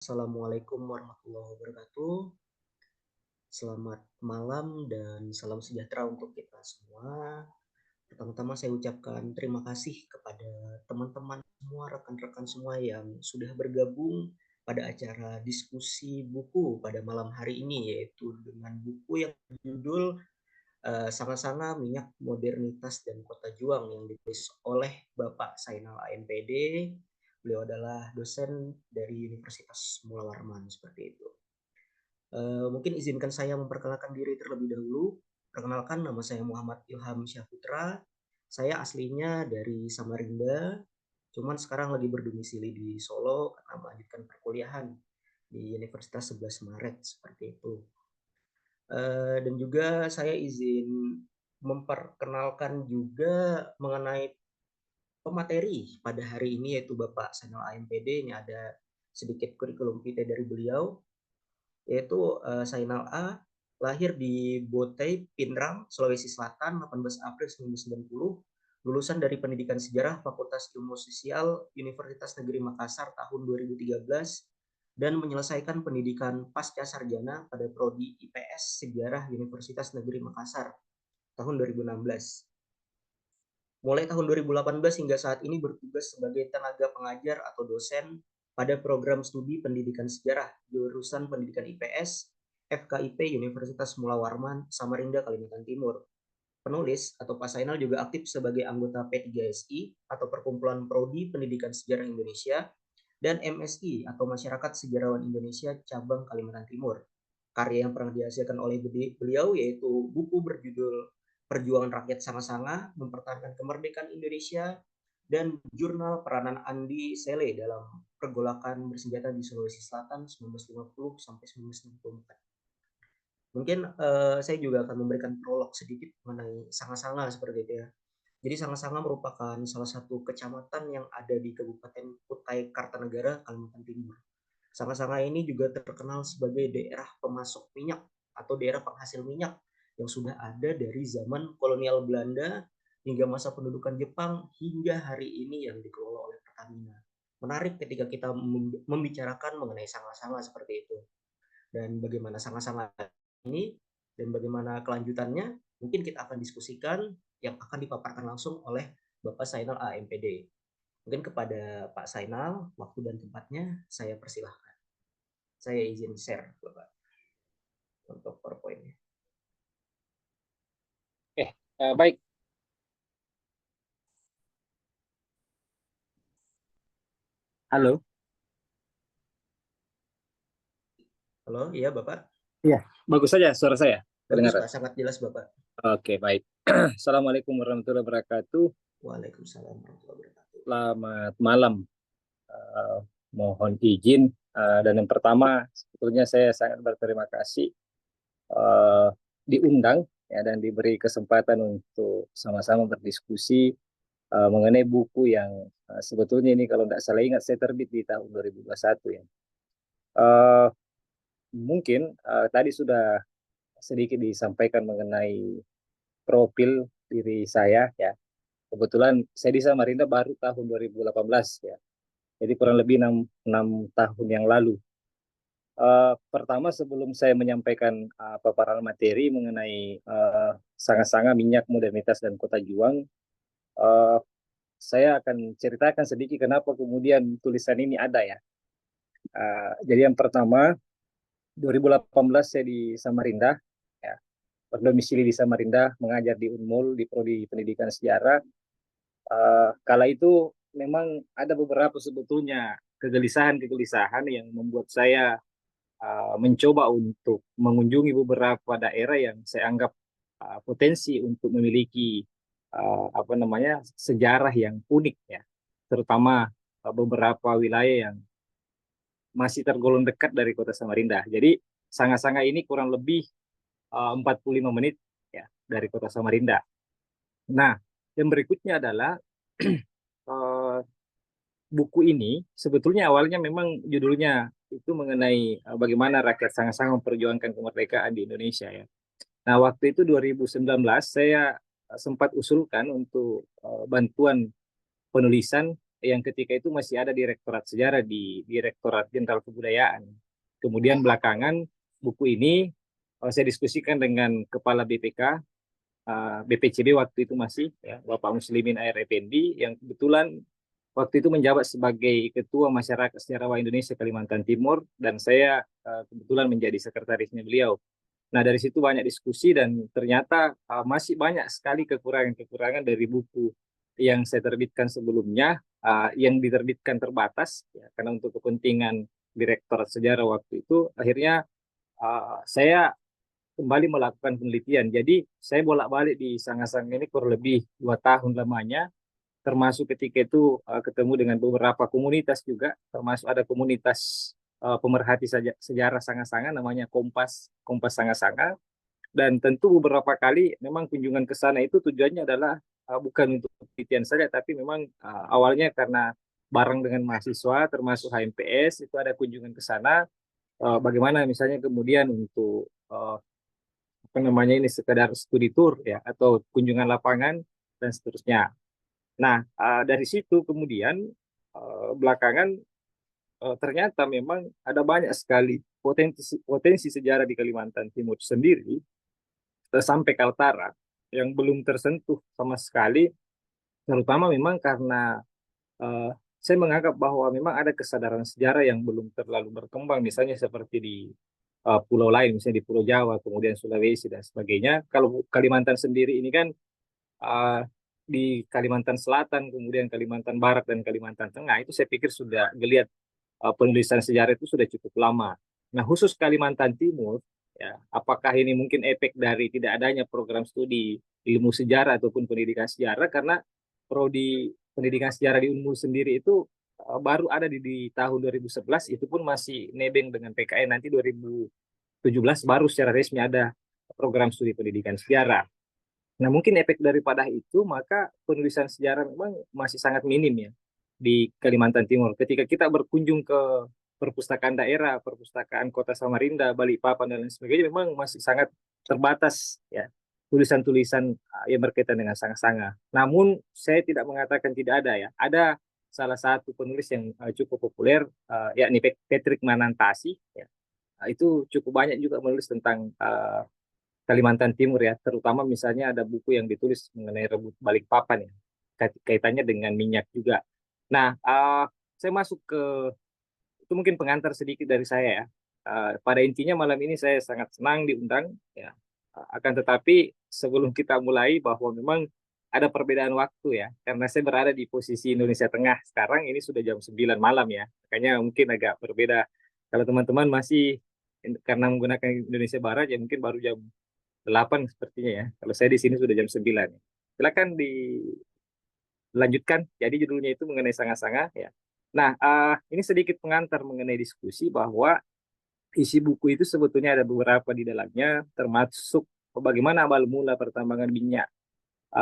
Assalamualaikum warahmatullahi wabarakatuh. Selamat malam dan salam sejahtera untuk kita semua. Pertama-tama saya ucapkan terima kasih kepada teman-teman semua, rekan-rekan semua yang sudah bergabung pada acara diskusi buku pada malam hari ini, yaitu dengan buku yang berjudul Sanga-Sanga Minyak Modernitas dan Kota Juang yang ditulis oleh Bapak Sainal AMPD. Beliau adalah dosen dari Universitas Mula Warman seperti itu. Mungkin izinkan saya memperkenalkan diri terlebih dahulu. Perkenalkan, nama saya Muhammad Ilham Syahputra. Saya aslinya dari Samarinda, cuman sekarang lagi berdomisili di Solo karena melanjutkan perkuliahan di Universitas 11 Maret seperti itu. Dan juga saya izin memperkenalkan juga mengenai pemateri pada hari ini, yaitu Bapak Sanal AMPD. Ini ada sedikit kurikulum vitae dari beliau, yaitu Sainal A lahir di Botei, Pinrang, Sulawesi Selatan 18 April 1990, lulusan dari Pendidikan Sejarah Fakultas Ilmu Sosial Universitas Negeri Makassar tahun 2013 dan menyelesaikan pendidikan pasca sarjana pada prodi IPS Sejarah Universitas Negeri Makassar tahun 2016. Mulai tahun 2018 hingga saat ini bertugas sebagai tenaga pengajar atau dosen pada program studi pendidikan sejarah jurusan pendidikan IPS FKIP Universitas Mula Warman, Samarinda, Kalimantan Timur. Penulis atau Pak Sainal juga aktif sebagai anggota P3SI atau Perkumpulan Prodi Pendidikan Sejarah Indonesia dan MSI atau Masyarakat Sejarawan Indonesia Cabang Kalimantan Timur. Karya yang pernah dihasilkan oleh beliau yaitu buku berjudul Perjuangan Rakyat Sanga-Sanga Mempertahankan Kemerdekaan Indonesia dan jurnal peranan Andi Sele dalam pergolakan bersenjata di Sulawesi Selatan 1950 sampai 1964. Mungkin saya juga akan memberikan prolog sedikit mengenai Sanga-Sanga seperti itu ya. Jadi Sanga-Sanga merupakan salah satu kecamatan yang ada di Kabupaten Kutai Kartanegara, Kalimantan Timur. Sanga-Sanga ini juga terkenal sebagai daerah pemasok minyak atau daerah penghasil minyak yang sudah ada dari zaman kolonial Belanda hingga masa pendudukan Jepang hingga hari ini yang dikelola oleh Pertamina. Menarik ketika kita membicarakan mengenai Sanga-Sanga seperti itu. Dan bagaimana Sanga-Sanga ini dan bagaimana kelanjutannya mungkin kita akan diskusikan yang akan dipaparkan langsung oleh Bapak Sainal AMPD. Mungkin kepada Pak Sainal, waktu dan tempatnya saya persilahkan. Saya izin share Bapak untuk PowerPoint-nya. Baik. Halo. Halo, iya Bapak. Iya, bagus saja suara saya. Bagus Pak, sangat jelas Bapak. Oke, baik. Assalamualaikum warahmatullahi wabarakatuh. Waalaikumsalam warahmatullahi wabarakatuh. Selamat malam. Mohon izin dan yang pertama sebetulnya saya sangat berterima kasih diundang ya dan diberi kesempatan untuk sama-sama berdiskusi mengenai buku yang sebetulnya ini kalau tidak salah ingat saya terbit di tahun 2021 ya. Mungkin tadi sudah sedikit disampaikan mengenai profil diri saya ya. Kebetulan saya di Samarinda baru tahun 2018 ya. Jadi kurang lebih 6 tahun yang lalu. Pertama sebelum saya menyampaikan paparan materi mengenai Sanga-Sanga Minyak Modernitas dan Kota Juang, saya akan ceritakan sedikit kenapa kemudian tulisan ini ada ya. Jadi yang pertama 2018 saya di Samarinda ya. Berdomisili di Samarinda, mengajar di Unmul di prodi Pendidikan Sejarah. Kala itu memang ada beberapa sebetulnya kegelisahan yang membuat saya mencoba untuk mengunjungi beberapa daerah yang saya anggap potensi untuk memiliki sejarah yang unik ya, terutama beberapa wilayah yang masih tergolong dekat dari kota Samarinda. Jadi Sanga-Sanga ini kurang lebih 45 menit ya dari kota Samarinda. Nah, yang berikutnya adalah buku ini sebetulnya awalnya memang judulnya itu mengenai bagaimana rakyat Sanga-Sanga memperjuangkan kemerdekaan di Indonesia ya. Nah, waktu itu 2019 saya sempat usulkan untuk bantuan penulisan yang ketika itu masih ada Direktorat Sejarah di Direktorat Jenderal Kebudayaan. Kemudian belakangan buku ini saya diskusikan dengan Kepala BPK, BPCB waktu itu masih, ya, Bapak Muslimin Air Effendi, yang kebetulan waktu itu menjabat sebagai Ketua Masyarakat Sejarawan Indonesia Kalimantan Timur, dan saya kebetulan menjadi sekretarisnya beliau. Nah, dari situ banyak diskusi dan ternyata masih banyak sekali kekurangan-kekurangan dari buku yang saya terbitkan sebelumnya, yang diterbitkan terbatas, ya, karena untuk kepentingan Direktorat Sejarah waktu itu, akhirnya saya kembali melakukan penelitian. Jadi saya bolak-balik di Sanga-Sanga ini kurang lebih 2 tahun lamanya, termasuk ketika itu ketemu dengan beberapa komunitas juga, termasuk ada komunitas pemerhati sejarah Sanga-Sanga namanya Kompas Kompas Sanga-Sanga, dan tentu beberapa kali memang kunjungan ke sana itu tujuannya adalah bukan untuk penelitian saja, tapi memang awalnya karena bareng dengan mahasiswa termasuk HMPS itu ada kunjungan ke sana, bagaimana misalnya kemudian untuk apa namanya ini sekedar studi tour, ya, atau kunjungan lapangan dan seterusnya. Nah, dari situ kemudian belakangan ternyata memang ada banyak sekali potensi potensi sejarah di Kalimantan Timur sendiri, sampai Kaltara, yang belum tersentuh sama sekali, terutama memang karena eh, saya menganggap bahwa memang ada kesadaran sejarah yang belum terlalu berkembang, misalnya seperti di pulau lain, misalnya di Pulau Jawa, kemudian Sulawesi dan sebagainya. Kalau Kalimantan sendiri ini kan uh, di Kalimantan Selatan, kemudian Kalimantan Barat dan Kalimantan Tengah itu saya pikir sudah geliat penulisan sejarah itu sudah cukup lama. Nah, khusus Kalimantan Timur, ya, apakah ini mungkin efek dari tidak adanya program studi ilmu sejarah ataupun pendidikan sejarah, karena prodi pendidikan sejarah di Unmul sendiri itu baru ada di tahun 2011, itu pun masih nebeng dengan PKN, nanti 2017 baru secara resmi ada program studi pendidikan sejarah. Nah, mungkin efek daripada itu, maka penulisan sejarah memang masih sangat minim, ya, di Kalimantan Timur. Ketika kita berkunjung ke perpustakaan daerah, perpustakaan Kota Samarinda, Balikpapan, dan lain sebagainya, memang masih sangat terbatas, ya, tulisan-tulisan yang berkaitan dengan sanga-sanga. Namun, saya tidak mengatakan tidak ada, ya. Ada salah satu penulis yang cukup populer, yakni Patrick Manantasi, ya. Itu cukup banyak juga menulis tentang Kalimantan Timur, ya, terutama misalnya ada buku yang ditulis mengenai rebut Balikpapan, ya, kaitannya dengan minyak juga. Nah, saya masuk ke itu mungkin pengantar sedikit dari saya, ya. Pada intinya malam ini saya sangat senang diundang, ya. Akan tetapi sebelum kita mulai bahwa memang ada perbedaan waktu, ya, karena saya berada di posisi Indonesia Tengah sekarang ini sudah jam 9 malam, ya, makanya mungkin agak berbeda. Kalau teman-teman masih karena menggunakan Indonesia Barat, ya mungkin baru jam 8 sepertinya, ya. Kalau saya di sini sudah jam 9. Silakan dilanjutkan. Jadi judulnya itu mengenai sanga-sanga, ya. Nah, ini sedikit pengantar mengenai diskusi bahwa isi buku itu sebetulnya ada beberapa di dalamnya, termasuk bagaimana awal mula pertambangan minyak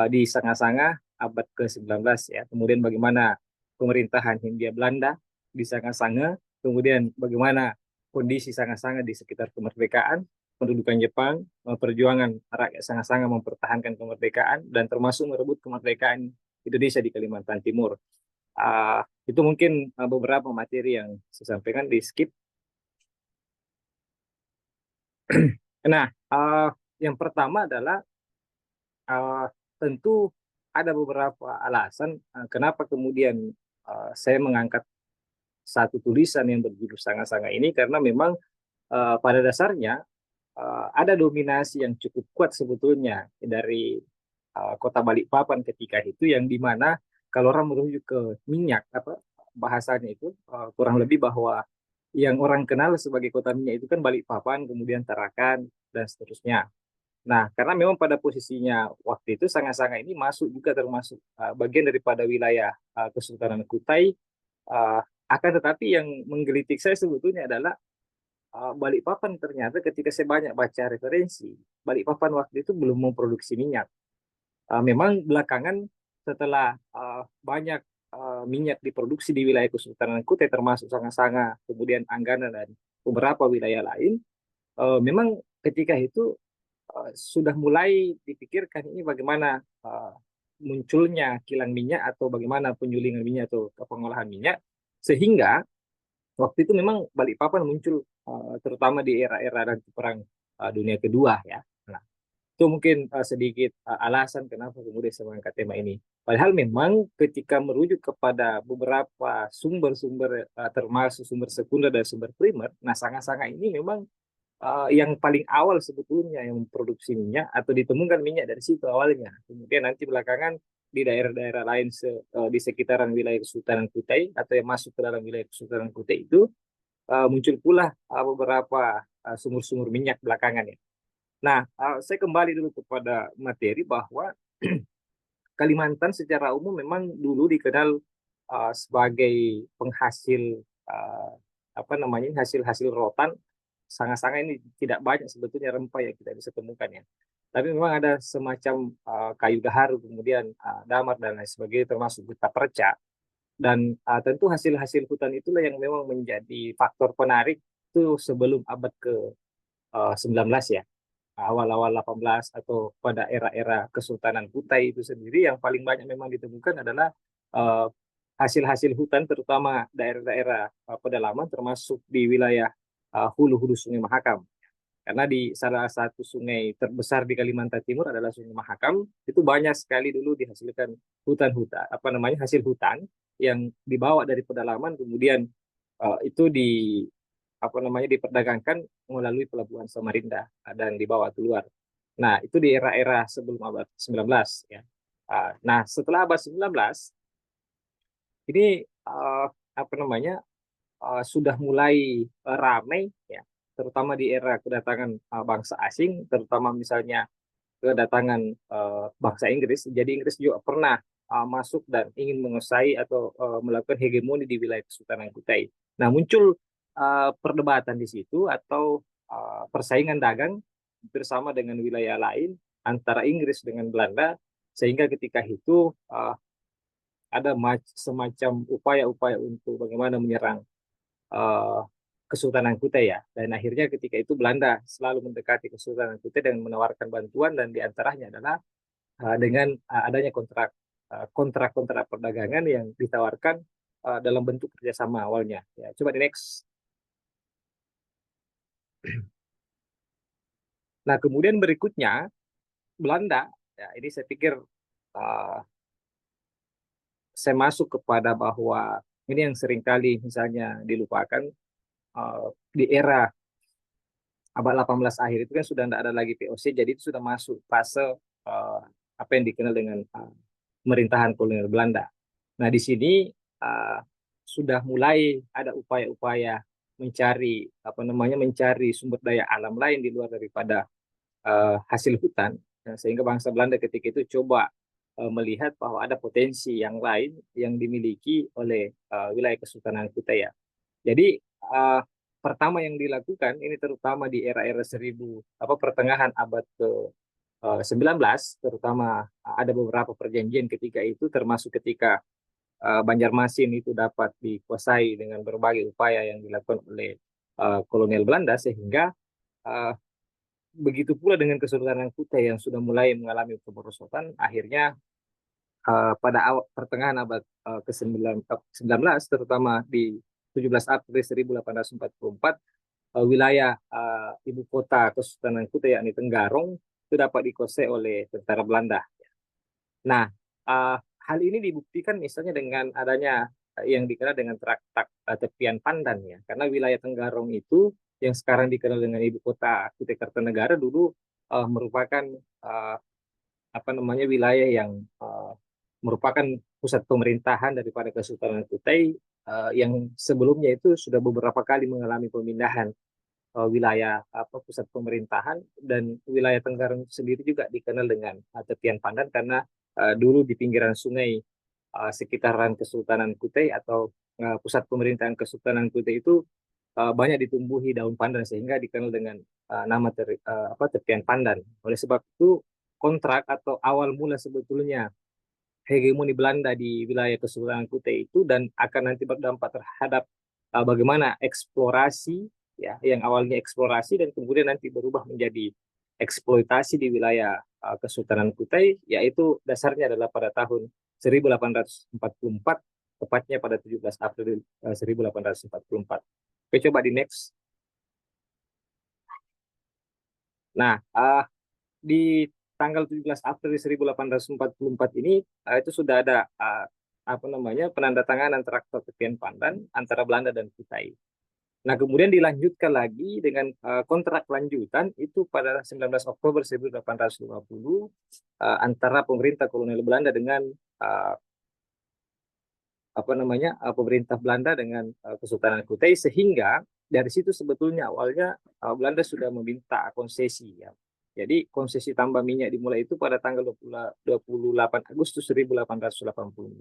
di Sanga-Sanga abad ke-19, ya. Kemudian bagaimana pemerintahan Hindia Belanda di Sanga-Sanga, kemudian bagaimana kondisi Sanga-Sanga di sekitar kemerdekaan, pendudukan Jepang, perjuangan rakyat Sanga-Sanga mempertahankan kemerdekaan, dan termasuk merebut kemerdekaan Indonesia di Kalimantan Timur. Itu mungkin beberapa materi yang saya sampaikan, di skip. Nah, yang pertama adalah uh, tentu ada beberapa alasan kenapa kemudian saya mengangkat satu tulisan yang berjudul Sanga-Sanga ini, karena memang pada dasarnya ada dominasi yang cukup kuat sebetulnya dari kota Balikpapan ketika itu, yang dimana kalau orang merujuk ke minyak, apa bahasanya itu kurang lebih bahwa yang orang kenal sebagai kota minyak itu kan Balikpapan, kemudian Tarakan, dan seterusnya. Nah, karena memang pada posisinya waktu itu Sanga-Sanga ini masuk juga termasuk bagian daripada wilayah Kesultanan Kutai. Akan tetapi yang menggelitik saya sebetulnya adalah Balikpapan, ternyata ketika saya banyak baca referensi, Balikpapan waktu itu belum memproduksi minyak. Memang belakangan setelah banyak minyak diproduksi di wilayah Kesultanan Kutai termasuk Sanga-Sanga, kemudian Anggana dan beberapa wilayah lain, memang ketika itu sudah mulai dipikirkan ini bagaimana munculnya kilang minyak atau bagaimana penyulingan minyak atau pengolahan minyak, sehingga waktu itu memang Balikpapan muncul terutama di era-era nanti perang dunia kedua ya. Nah, itu mungkin sedikit alasan kenapa kemudian saya mengangkat tema ini. Padahal memang ketika merujuk kepada beberapa sumber-sumber termasuk sumber sekunder dan sumber primer, nah sanga-sanga ini memang yang paling awal sebetulnya yang memproduksi minyak atau ditemukan minyak dari situ awalnya. Kemudian nanti belakangan di daerah-daerah lain di sekitaran wilayah Kesultanan Kutai atau yang masuk ke dalam wilayah Kesultanan Kutai itu muncul pula beberapa sumur-sumur minyak belakangan ya. Nah, saya kembali dulu kepada materi bahwa Kalimantan secara umum memang dulu dikenal sebagai penghasil apa namanya hasil-hasil rotan. Sangat-sangat ini tidak banyak sebetulnya rempah yang kita bisa temukan ya. Tapi memang ada semacam kayu gaharu, kemudian damar dan lain sebagainya termasuk getah perca. Dan tentu hasil-hasil hutan itulah yang memang menjadi faktor penarik itu sebelum abad ke 19 ya, awal-awal 18 atau pada era-era Kesultanan Kutai itu sendiri yang paling banyak memang ditemukan adalah uh, hasil-hasil hutan terutama daerah-daerah pedalaman termasuk di wilayah hulu-hulu Sungai Mahakam. Karena di salah satu sungai terbesar di Kalimantan Timur adalah Sungai Mahakam, itu banyak sekali dulu dihasilkan hutan-hutan, apa namanya hasil hutan yang dibawa dari pedalaman kemudian itu di apa namanya diperdagangkan melalui pelabuhan Samarinda dan dibawa keluar. Nah, itu di era-era sebelum abad 19 ya. Nah, setelah abad 19 ini apa namanya sudah mulai ramai ya, terutama di era kedatangan bangsa asing, terutama misalnya kedatangan bangsa Inggris. Jadi Inggris juga pernah masuk dan ingin menguasai atau melakukan hegemoni di wilayah Kesultanan Kutai. Nah, muncul perdebatan di situ atau persaingan dagang bersama dengan wilayah lain antara Inggris dengan Belanda, sehingga ketika itu ada semacam upaya-upaya untuk bagaimana menyerang uh, Kesultanan Kutai ya. Dan akhirnya ketika itu Belanda selalu mendekati Kesultanan Kutai dengan menawarkan bantuan dan diantaranya adalah dengan adanya kontrak-kontrak perdagangan yang ditawarkan dalam bentuk kerjasama awalnya. Ya, coba di next. Nah, kemudian berikutnya Belanda. Ya, ini saya pikir uh, saya masuk kepada bahwa ini yang seringkali misalnya dilupakan di era abad 18 akhir itu kan sudah tidak ada lagi POC, jadi itu sudah masuk fase apa yang dikenal dengan pemerintahan kolonial Belanda. Nah, di sini uh, sudah mulai ada upaya-upaya mencari apa namanya mencari sumber daya alam lain di luar daripada hasil hutan, nah, sehingga bangsa Belanda ketika itu coba melihat bahwa ada potensi yang lain yang dimiliki oleh wilayah Kesultanan Kutai ya. Jadi pertama yang dilakukan ini terutama di era-era pertengahan abad ke 19, terutama ada beberapa perjanjian ketika itu termasuk ketika Banjarmasin itu dapat dikuasai dengan berbagai upaya yang dilakukan oleh kolonial Belanda, sehingga uh, begitu pula dengan Kesultanan Kutai yang sudah mulai mengalami kemerosotan. Akhirnya pada pertengahan abad ke-19 terutama di 17 April 1844 wilayah ibu kota Kesultanan Kutai yakni Tenggarong itu dapat dikuasai oleh tentara Belanda. Nah, hal ini dibuktikan misalnya dengan adanya yang dikenal dengan Traktat Tepian Pandan ya, karena wilayah Tenggarong itu yang sekarang dikenal dengan ibu kota Kutai Kartanegara dulu merupakan uh, apa namanya wilayah yang merupakan pusat pemerintahan daripada Kesultanan Kutai yang sebelumnya itu sudah beberapa kali mengalami pemindahan wilayah pusat pemerintahan, dan wilayah Tenggarong sendiri juga dikenal dengan tepian pandan karena dulu di pinggiran sungai sekitaran Kesultanan Kutai atau pusat pemerintahan Kesultanan Kutai itu banyak ditumbuhi daun pandan sehingga dikenal dengan nama tepian pandan. Oleh sebab itu kontrak atau awal mula sebetulnya hegemoni Belanda di wilayah Kesultanan Kutai itu dan akan nanti berdampak terhadap bagaimana eksplorasi ya yang awalnya eksplorasi dan kemudian nanti berubah menjadi eksploitasi di wilayah Kesultanan Kutai, yaitu dasarnya adalah pada tahun 1844, tepatnya pada 17 April 1844. Oke, coba di next. Nah, di tanggal 17 April 1844 ini itu sudah ada apa namanya penandatanganan traktat tepian pandan antara Belanda dan Kutai. Nah, kemudian dilanjutkan lagi dengan kontrak lanjutan itu pada 19 Oktober 1850 antara pemerintah kolonial Belanda dengan uh, apa namanya pemerintah Belanda dengan Kesultanan Kutai, sehingga dari situ sebetulnya awalnya Belanda sudah meminta konsesi ya. Jadi konsesi tambang minyak dimulai itu pada tanggal 28 Agustus 1888.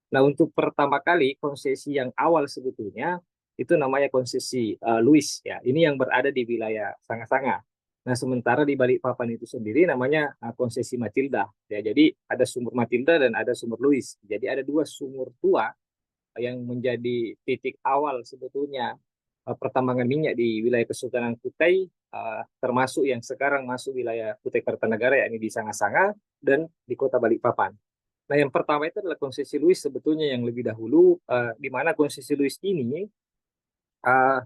Nah, untuk pertama kali konsesi yang awal sebetulnya itu namanya konsesi Louis ya. Ini yang berada di wilayah Sanga-Sanga. Nah, sementara di Balikpapan itu sendiri namanya konsesi Matilda. Ya, jadi ada sumur Matilda dan ada sumur Louis. Jadi ada dua sumur tua yang menjadi titik awal sebetulnya pertambangan minyak di wilayah Kesultanan Kutai, termasuk yang sekarang masuk wilayah Kutai Kartanegara, yakni di Sanga-Sanga dan di kota Balikpapan. Nah, yang pertama itu adalah konsesi Louis sebetulnya yang lebih dahulu, di mana konsesi Louis ini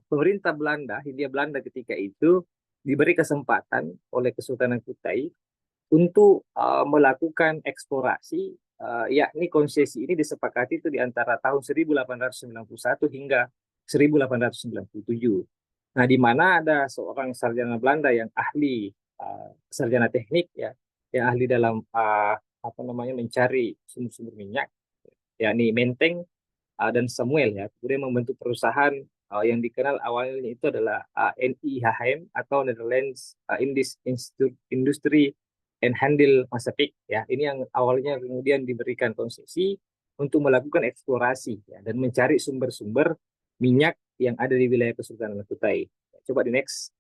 pemerintah Belanda, Hindia Belanda ketika itu diberi kesempatan oleh Kesultanan Kutai untuk melakukan eksplorasi, yakni konsesi ini disepakati itu di antara tahun 1891 hingga 1897. Nah, di mana ada seorang sarjana Belanda yang ahli sarjana teknik ya, yang ahli dalam apa namanya mencari sumber-sumber minyak, yakni Menteng dan Samuel ya, kemudian membentuk perusahaan yang dikenal awalnya itu adalah NIHM atau Netherlands Industry and Handel Pacific ya. Ini yang awalnya kemudian diberikan konsesi untuk melakukan eksplorasi ya, dan mencari sumber-sumber minyak yang ada di wilayah Kesultanan Kutai. Coba di next.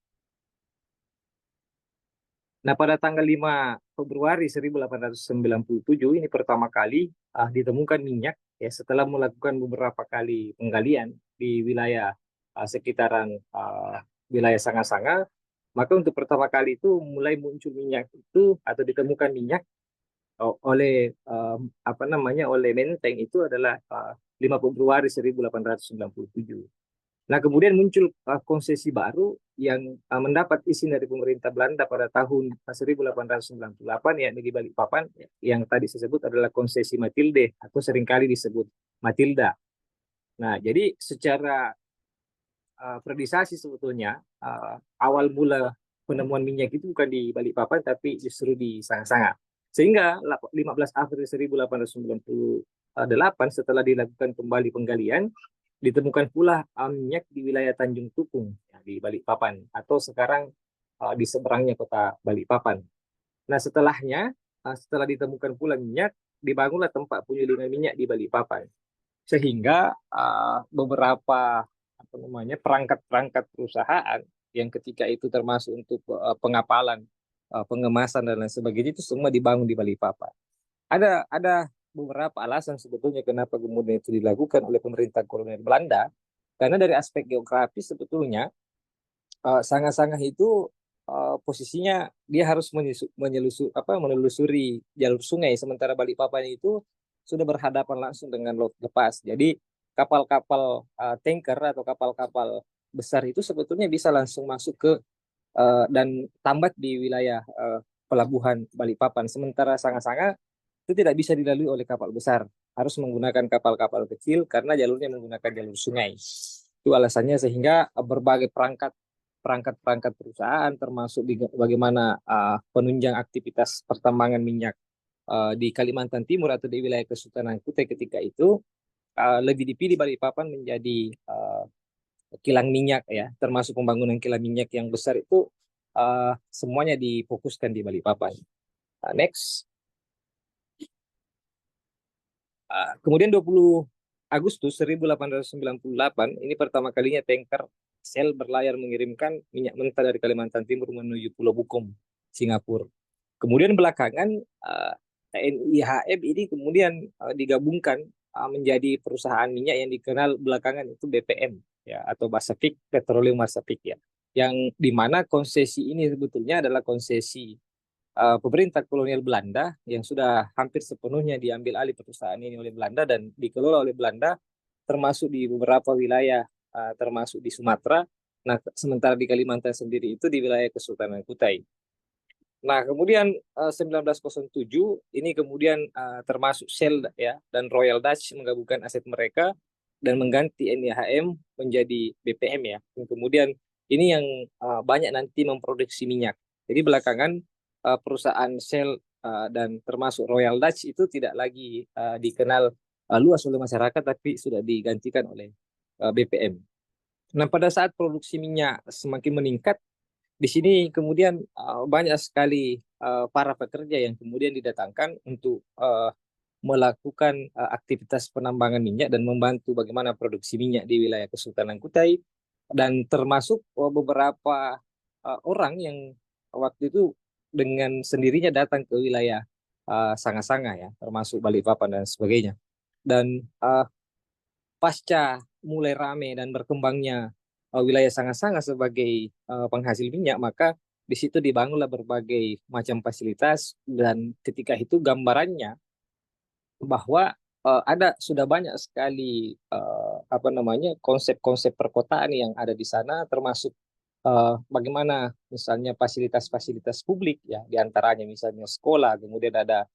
Nah, pada tanggal 5 Februari 1897 ini pertama kali ditemukan minyak ya setelah melakukan beberapa kali penggalian di wilayah sekitaran wilayah Sanga-Sanga. Maka untuk pertama kali itu mulai muncul minyak itu atau ditemukan minyak oleh apa namanya oleh Menteng itu adalah 5 Februari 1897. Nah, kemudian muncul konsesi baru yang mendapat izin dari pemerintah Belanda pada tahun 1898, yakni di Balikpapan, yang tadi saya sebut adalah konsesi Matilde atau seringkali disebut Matilda. Nah, jadi secara periodisasi sebetulnya awal mula penemuan minyak itu bukan di Balikpapan tapi justru di Sanga-Sanga. Sehingga 15 April 1898 setelah dilakukan kembali penggalian, ditemukan pula minyak di wilayah Tanjung Tukung ya, di Balikpapan atau sekarang di seberangnya kota Balikpapan. Nah, setelah ditemukan pula minyak, dibangunlah tempat penyulingan minyak di Balikpapan. Sehingga beberapa apa namanya perangkat-perangkat perusahaan yang ketika itu termasuk untuk pengapalan, pengemasan dan lain sebagainya itu semua dibangun di Balikpapan. Ada beberapa alasan sebetulnya kenapa kemudian itu dilakukan oleh pemerintah kolonial Belanda, karena dari aspek geografis sebetulnya Sanga-Sanga itu posisinya dia harus menelusuri jalur sungai, sementara Balikpapan itu sudah berhadapan langsung dengan laut lepas. Jadi kapal-kapal tanker atau kapal-kapal besar itu sebetulnya bisa langsung masuk ke dan tambat di wilayah pelabuhan Balikpapan. Sementara Sanga-Sanga itu tidak bisa dilalui oleh kapal besar, harus menggunakan kapal-kapal kecil karena jalurnya menggunakan jalur sungai. Itu alasannya sehingga berbagai perangkat perusahaan termasuk bagaimana penunjang aktivitas pertambangan minyak di Kalimantan Timur atau di wilayah Kesultanan Kutai ketika itu lebih dipilih Balikpapan menjadi kilang minyak ya, termasuk pembangunan kilang minyak yang besar itu semuanya difokuskan di Balikpapan. Next. Kemudian 20 Agustus 1898 ini pertama kalinya tanker Shell berlayar mengirimkan minyak mentah dari Kalimantan Timur menuju Pulau Bukom, Singapura. Kemudian belakangan NIHM ini kemudian digabungkan menjadi perusahaan minyak yang dikenal belakangan itu BPM ya atau Pacific Petroleum Pacific ya. yang dimana konsesi ini sebetulnya adalah konsesi pemerintah kolonial Belanda yang sudah hampir sepenuhnya diambil alih perusahaan ini oleh Belanda dan dikelola oleh Belanda, termasuk di beberapa wilayah, termasuk di Sumatera. Nah, sementara di Kalimantan sendiri itu di wilayah Kesultanan Kutai. Nah, kemudian 1907 ini kemudian termasuk Shell ya dan Royal Dutch menggabungkan aset mereka dan mengganti NIHM menjadi BPM ya. Dan kemudian ini yang banyak nanti memproduksi minyak. Jadi belakangan perusahaan Shell dan termasuk Royal Dutch itu tidak lagi dikenal luas oleh masyarakat tapi sudah digantikan oleh BPM. Nah, pada saat produksi minyak semakin meningkat di sini kemudian banyak sekali para pekerja yang kemudian didatangkan untuk melakukan aktivitas penambangan minyak dan membantu bagaimana produksi minyak di wilayah Kesultanan Kutai dan termasuk beberapa orang yang waktu itu dengan sendirinya datang ke wilayah Sanga-Sanga ya, termasuk Balikpapan dan sebagainya. Dan pasca mulai rame dan berkembangnya wilayah Sanga-Sanga sebagai penghasil minyak, maka di situ dibangunlah berbagai macam fasilitas dan ketika itu gambarannya bahwa ada sudah banyak sekali apa namanya konsep-konsep perkotaan yang ada di sana termasuk bagaimana misalnya fasilitas-fasilitas publik ya diantaranya misalnya sekolah kemudian ada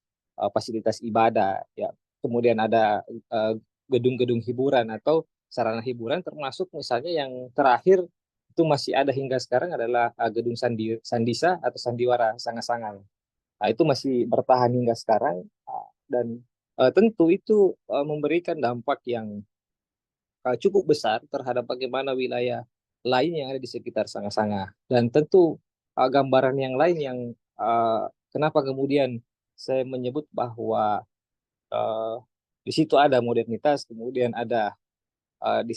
fasilitas ibadah ya kemudian ada eh, gedung-gedung hiburan atau sarana hiburan termasuk misalnya yang terakhir itu masih ada hingga sekarang adalah gedung Sandisa atau Sandiwara Sanga-Sanga. Nah, itu masih bertahan hingga sekarang dan tentu itu memberikan dampak yang cukup besar terhadap bagaimana wilayah lain yang ada di sekitar Sanga-Sanga. Dan tentu gambaran yang lain yang kenapa kemudian saya menyebut bahwa uh, di situ ada modernitas, kemudian ada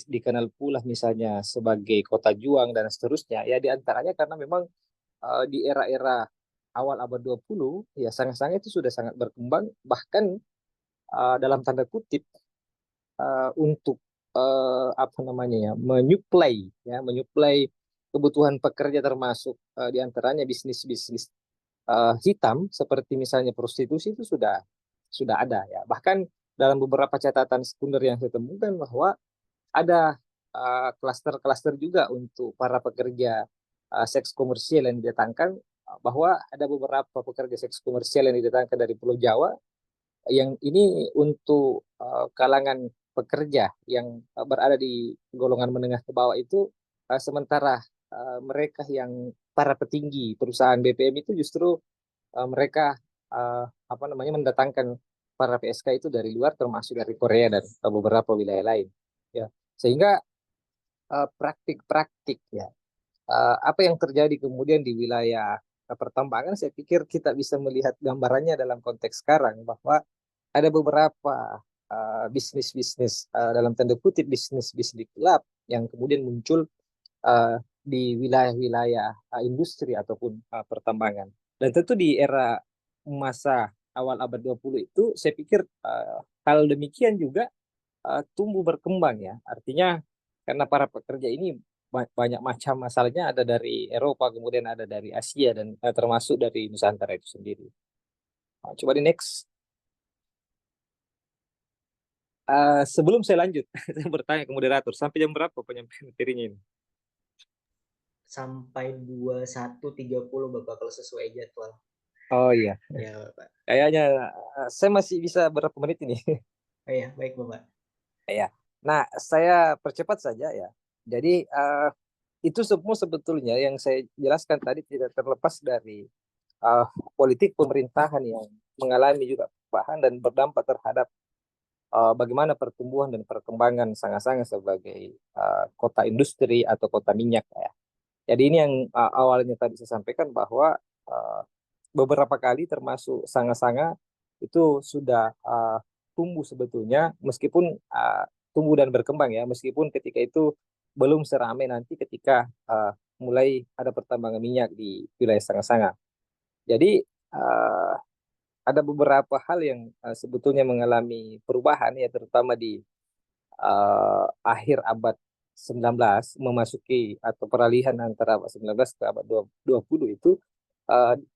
dikenal pula misalnya sebagai kota juang dan seterusnya. Ya di antaranya karena memang di era-era awal abad 20 ya Sanga-Sanga itu sudah sangat berkembang bahkan dalam tanda kutip untuk apa namanya ya menyuplai kebutuhan pekerja termasuk diantaranya bisnis-bisnis hitam seperti misalnya prostitusi itu sudah ada ya bahkan dalam beberapa catatan sekunder yang saya temukan bahwa ada klaster-klaster juga untuk para pekerja seks komersial yang didatangkan bahwa ada beberapa pekerja seks komersial yang didatangkan dari Pulau Jawa yang ini untuk kalangan pekerja yang berada di golongan menengah ke bawah itu sementara mereka yang para petinggi perusahaan BPM itu justru mereka apa namanya mendatangkan para PSK itu dari luar termasuk dari Korea dan beberapa wilayah lain ya sehingga praktik-praktik ya apa yang terjadi kemudian di wilayah pertambangan saya pikir kita bisa melihat gambarannya dalam konteks sekarang bahwa ada beberapa bisnis-bisnis dalam tanda kutip bisnis-bisnis gelap yang kemudian muncul di wilayah-wilayah industri ataupun pertambangan. Dan tentu di era masa awal abad 20 itu saya pikir hal demikian juga tumbuh berkembang ya. Artinya karena para pekerja ini banyak macam masalahnya ada dari Eropa kemudian ada dari Asia dan termasuk dari Nusantara itu sendiri. Coba di next. Sebelum saya lanjut, saya bertanya ke moderator, sampai jam berapa penyampaian materinya ini? Sampai 21.30 Bapak kalau sesuai jadwal. Oh iya, Ya, Bapak. kayaknya saya masih bisa berapa menit ini? Oh, ya, baik Bapak. Ya. Nah, saya percepat saja ya. Jadi itu semua sebetulnya yang saya jelaskan tadi tidak terlepas dari uh, politik pemerintahan yang mengalami juga perubahan dan berdampak terhadap bagaimana pertumbuhan dan perkembangan Sanga-Sanga sebagai kota industri atau kota minyak ya. Jadi ini yang awalnya tadi saya sampaikan bahwa uh, beberapa kali termasuk Sanga-Sanga itu sudah tumbuh sebetulnya meskipun tumbuh dan berkembang ya meskipun ketika itu belum seramai nanti ketika mulai ada pertambangan minyak di wilayah Sanga-Sanga. Jadi uh, ada beberapa hal yang sebetulnya mengalami perubahan ya terutama di akhir abad 19 memasuki atau peralihan antara abad 19 ke abad 20 itu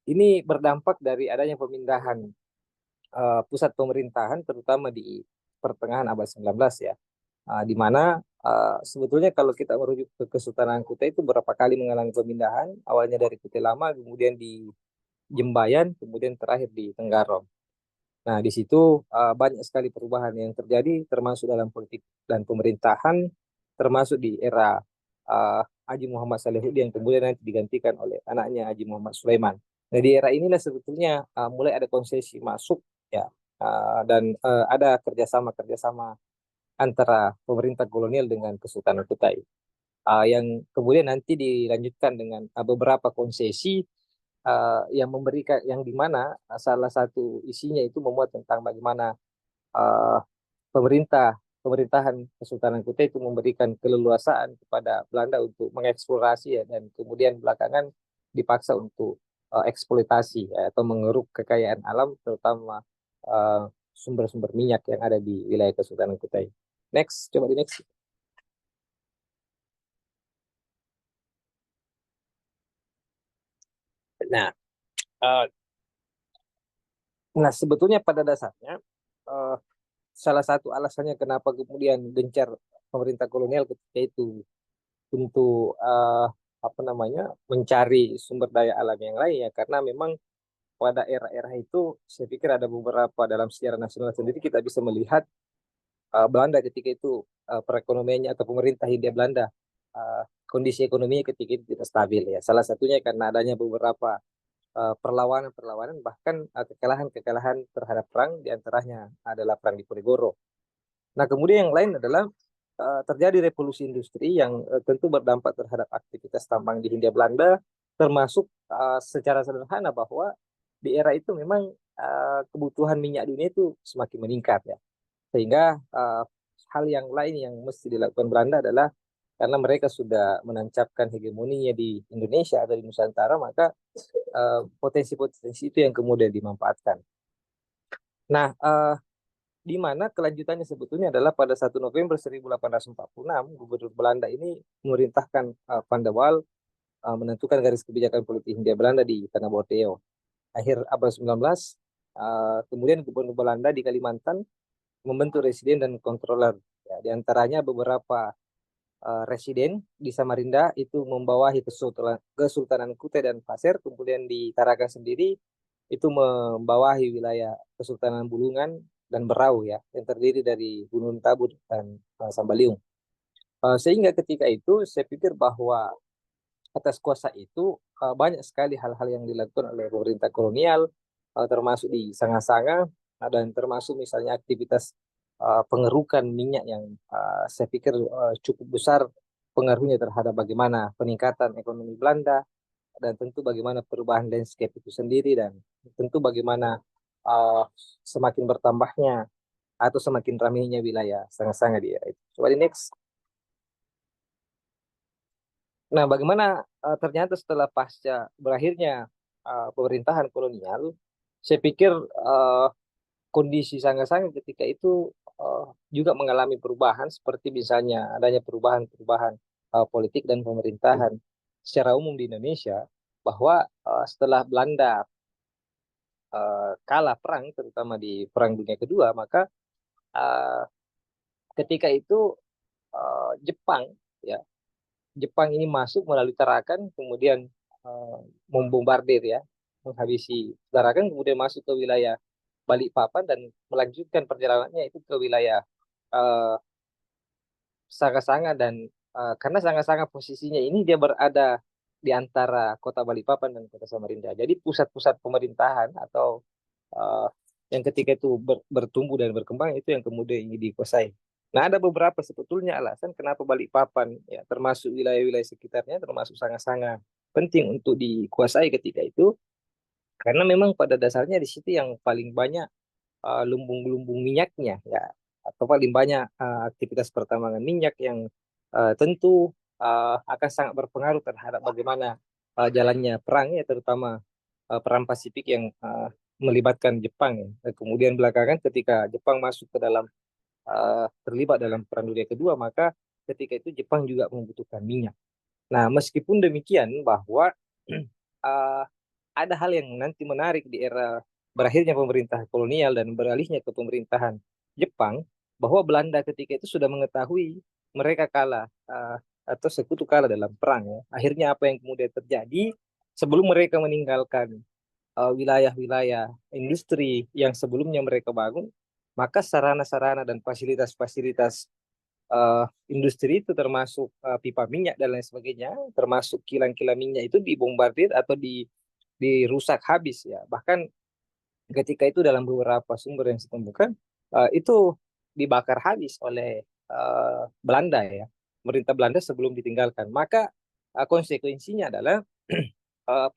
ini berdampak dari adanya pemindahan pusat pemerintahan terutama di pertengahan abad 19 ya. Di mana sebetulnya kalau kita merujuk ke Kesultanan Kutai itu berapa kali mengalami pemindahan, awalnya dari Kutai Lama, kemudian di Jembayan, kemudian terakhir di Tenggarong. Nah, di situ banyak sekali perubahan yang terjadi, termasuk dalam politik dan pemerintahan, termasuk di era Haji Muhammad Salihuddin yang kemudian nanti digantikan oleh anaknya Haji Muhammad Sulaiman. Nah, di era inilah sebetulnya mulai ada konsesi masuk ya, dan ada kerjasama antara pemerintah kolonial dengan Kesultanan Kutai, yang kemudian nanti dilanjutkan dengan beberapa konsesi yang memberikan yang di mana salah satu isinya itu memuat tentang bagaimana uh, pemerintahan Kesultanan Kutai itu memberikan keleluasaan kepada Belanda untuk mengeksplorasi ya, dan kemudian belakangan dipaksa untuk eksploitasi ya, atau mengeruk kekayaan alam terutama sumber-sumber minyak yang ada di wilayah Kesultanan Kutai. Next, coba di next. Nah, uh, sebetulnya pada dasarnya uh, salah satu alasannya kenapa kemudian gencar pemerintah kolonial ketika itu untuk apa namanya mencari sumber daya alam yang lain ya, karena memang pada era-era itu saya pikir ada beberapa dalam sejarah nasional sendiri kita bisa melihat Belanda ketika itu perekonomiannya atau pemerintah Hindia Belanda kondisi ekonominya ketika itu tidak stabil ya. Salah satunya karena adanya beberapa perlawanan-perlawanan, bahkan kekalahan-kekalahan terhadap perang, diantaranya adalah perang di Ponegoro. Nah, kemudian yang lain adalah terjadi revolusi industri yang tentu berdampak terhadap aktivitas tambang di Hindia Belanda, termasuk secara sederhana bahwa di era itu memang kebutuhan minyak dunia itu semakin meningkat ya. Sehingga hal yang lain yang mesti dilakukan Belanda adalah karena mereka sudah menancapkan hegemoninya di Indonesia atau di Nusantara, maka potensi-potensi itu yang kemudian dimanfaatkan. Nah, di mana kelanjutannya sebetulnya adalah pada 1 November 1846, Gubernur Belanda ini memerintahkan Van der Waal menentukan garis kebijakan politik Hindia Belanda di Tanah Borneo. Akhir abad 19, kemudian Gubernur Belanda di Kalimantan membentuk residen dan kontroler. Ya, di antaranya beberapa residen di Samarinda itu membawahi Kesultanan Kutai dan Pasir, kemudian di Tarakan sendiri itu membawahi wilayah Kesultanan Bulungan dan Berau ya, yang terdiri dari Gunung Tabur dan Sambaliung. Sehingga ketika itu saya pikir bahwa atas kuasa itu banyak sekali hal-hal yang dilakukan oleh pemerintah kolonial, termasuk di Sanga-Sanga, dan termasuk misalnya aktivitas pengerukan minyak yang saya pikir cukup besar pengaruhnya terhadap bagaimana peningkatan ekonomi Belanda, dan tentu bagaimana perubahan landscape itu sendiri, dan tentu bagaimana uh, semakin bertambahnya atau semakin ramainya wilayah Sanga-Sanga di era itu. Coba di next. Nah, bagaimana ternyata setelah pasca berakhirnya pemerintahan kolonial, saya pikir kondisi Sanga-Sanga ketika itu juga mengalami perubahan, seperti misalnya adanya perubahan-perubahan politik dan pemerintahan secara umum di Indonesia, bahwa setelah Belanda kalah perang, terutama di Perang Dunia Kedua, maka uh, ketika itu Jepang, ya, Jepang ini masuk melalui Tarakan, kemudian uh, membombardir ya, menghabisi Tarakan, kemudian masuk ke wilayah Balikpapan dan melanjutkan perjalanannya itu ke wilayah uh, Sanga-Sanga, dan karena Sanga-Sanga posisinya ini dia berada di antara kota Balikpapan dan kota Samarinda. Jadi pusat-pusat pemerintahan atau uh, yang ketika itu bertumbuh dan berkembang itu yang kemudian ingin dikuasai. Nah, ada beberapa sebetulnya alasan kenapa Balikpapan ya, termasuk wilayah-wilayah sekitarnya, termasuk Sanga-Sanga penting untuk dikuasai ketika itu, karena memang pada dasarnya di situ yang paling banyak lumbung-lumbung minyaknya ya, atau paling banyak aktivitas pertambangan minyak yang tentu akan sangat berpengaruh terhadap bagaimana jalannya perang ya, terutama perang Pasifik yang melibatkan Jepang ya. Dan kemudian belakangan ketika Jepang masuk ke dalam terlibat dalam Perang Dunia Kedua, maka ketika itu Jepang juga membutuhkan minyak. Nah, meskipun demikian bahwa uh, ada hal yang nanti menarik di era berakhirnya pemerintah kolonial dan beralihnya ke pemerintahan Jepang, bahwa Belanda ketika itu sudah mengetahui mereka kalah atau sekutu kalah dalam perang. Ya. Akhirnya apa yang kemudian terjadi sebelum mereka meninggalkan wilayah-wilayah industri yang sebelumnya mereka bangun, maka sarana-sarana dan fasilitas-fasilitas industri itu termasuk pipa minyak dan lain sebagainya, termasuk kilang-kilang minyak itu dibombardir atau dirusak habis ya. Bahkan ketika itu dalam beberapa sumber yang saya temukan itu dibakar habis oleh Belanda ya. Pemerintah Belanda sebelum ditinggalkan. Maka konsekuensinya adalah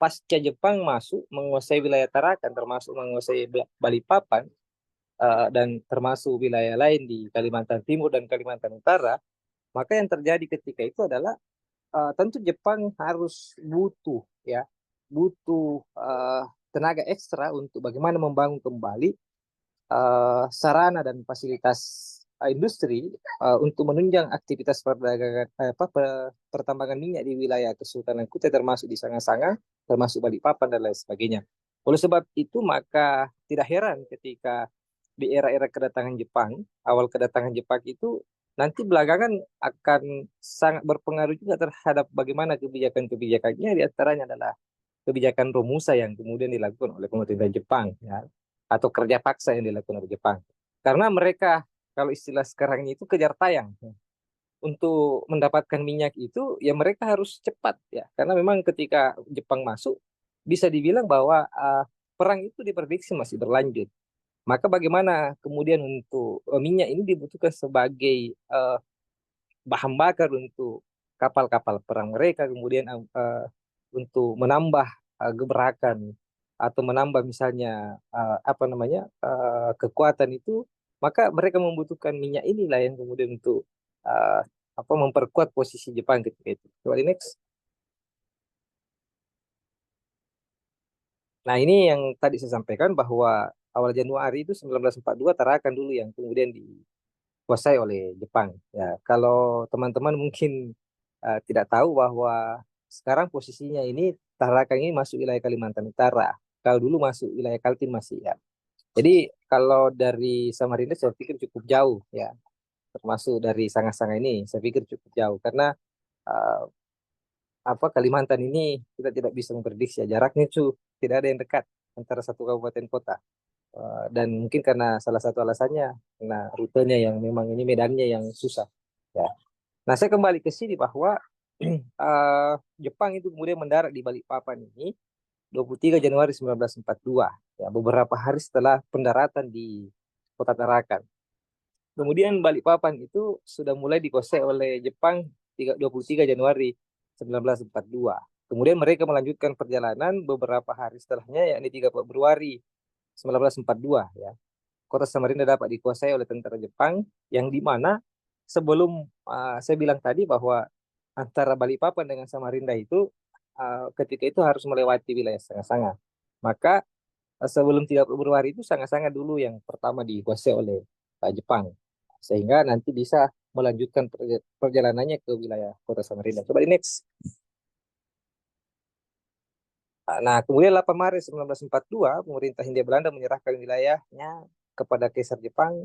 pasca Jepang masuk menguasai wilayah Tarakan termasuk menguasai Balikpapan dan termasuk wilayah lain di Kalimantan Timur dan Kalimantan Utara, maka yang terjadi ketika itu adalah tentu Jepang harus butuh tenaga ekstra untuk bagaimana membangun kembali sarana dan fasilitas industri untuk menunjang aktivitas perdagangan pertambangan minyak di wilayah Kesultanan Kutai termasuk di Sanga-Sanga, termasuk Balikpapan dan lain sebagainya. Oleh sebab itu maka tidak heran ketika di era-era kedatangan Jepang, awal kedatangan Jepang itu nanti belakangan akan sangat berpengaruh juga terhadap bagaimana kebijakan-kebijakannya, di antaranya adalah kebijakan Romusa yang kemudian dilakukan oleh pemerintah Jepang ya, atau kerja paksa yang dilakukan oleh Jepang. Karena mereka kalau istilah sekarang itu kejar tayang ya. Untuk mendapatkan minyak itu ya mereka harus cepat ya. Karena memang ketika Jepang masuk bisa dibilang bahwa perang itu diprediksi masih berlanjut. Maka bagaimana kemudian untuk minyak ini dibutuhkan sebagai bahan bakar untuk kapal-kapal perang mereka, kemudian untuk menambah gebrakan atau menambah misalnya kekuatan itu, maka mereka membutuhkan minyak inilah yang kemudian untuk uh, memperkuat posisi Jepang ketika itu. Coba di next. Nah ini yang tadi saya sampaikan bahwa awal Januari itu 1942 Tarakan dulu yang kemudian dikuasai oleh Jepang. Ya, kalau teman-teman mungkin tidak tahu bahwa sekarang posisinya ini Tarakan ini masuk wilayah Kalimantan Utara. Kalau dulu masuk wilayah Kaltim masih ya. Jadi kalau dari Samarinda saya pikir cukup jauh ya, termasuk dari Sanga-Sanga ini saya pikir cukup jauh karena uh, Kalimantan ini kita tidak bisa memprediksi ya, jaraknya itu tidak ada yang dekat antara satu kabupaten kota. Dan mungkin karena salah satu alasannya karena rutenya yang memang ini medannya yang susah ya. Nah, saya kembali ke sini bahwa Jepang itu kemudian mendarat di Balikpapan ini 23 Januari 1942 ya, beberapa hari setelah pendaratan di Kota Tarakan. Kemudian Balikpapan itu sudah mulai dikuasai oleh Jepang 23 Januari 1942. Kemudian mereka melanjutkan perjalanan beberapa hari setelahnya yakni 3 Februari 1942 ya. Kota Samarinda dapat dikuasai oleh tentara Jepang yang di mana sebelum saya bilang tadi bahwa antara Balikpapan dengan Samarinda itu ketika itu harus melewati wilayah Sanga-Sanga. Maka sebelum 3 Februari itu Sanga-Sanga dulu yang pertama dikuasai oleh Jepang. Sehingga nanti bisa melanjutkan perjalanannya ke wilayah Kota Samarinda. Coba di next. Nah, kemudian 8 Maret 1942, pemerintah Hindia Belanda menyerahkan wilayahnya kepada Kaisar Jepang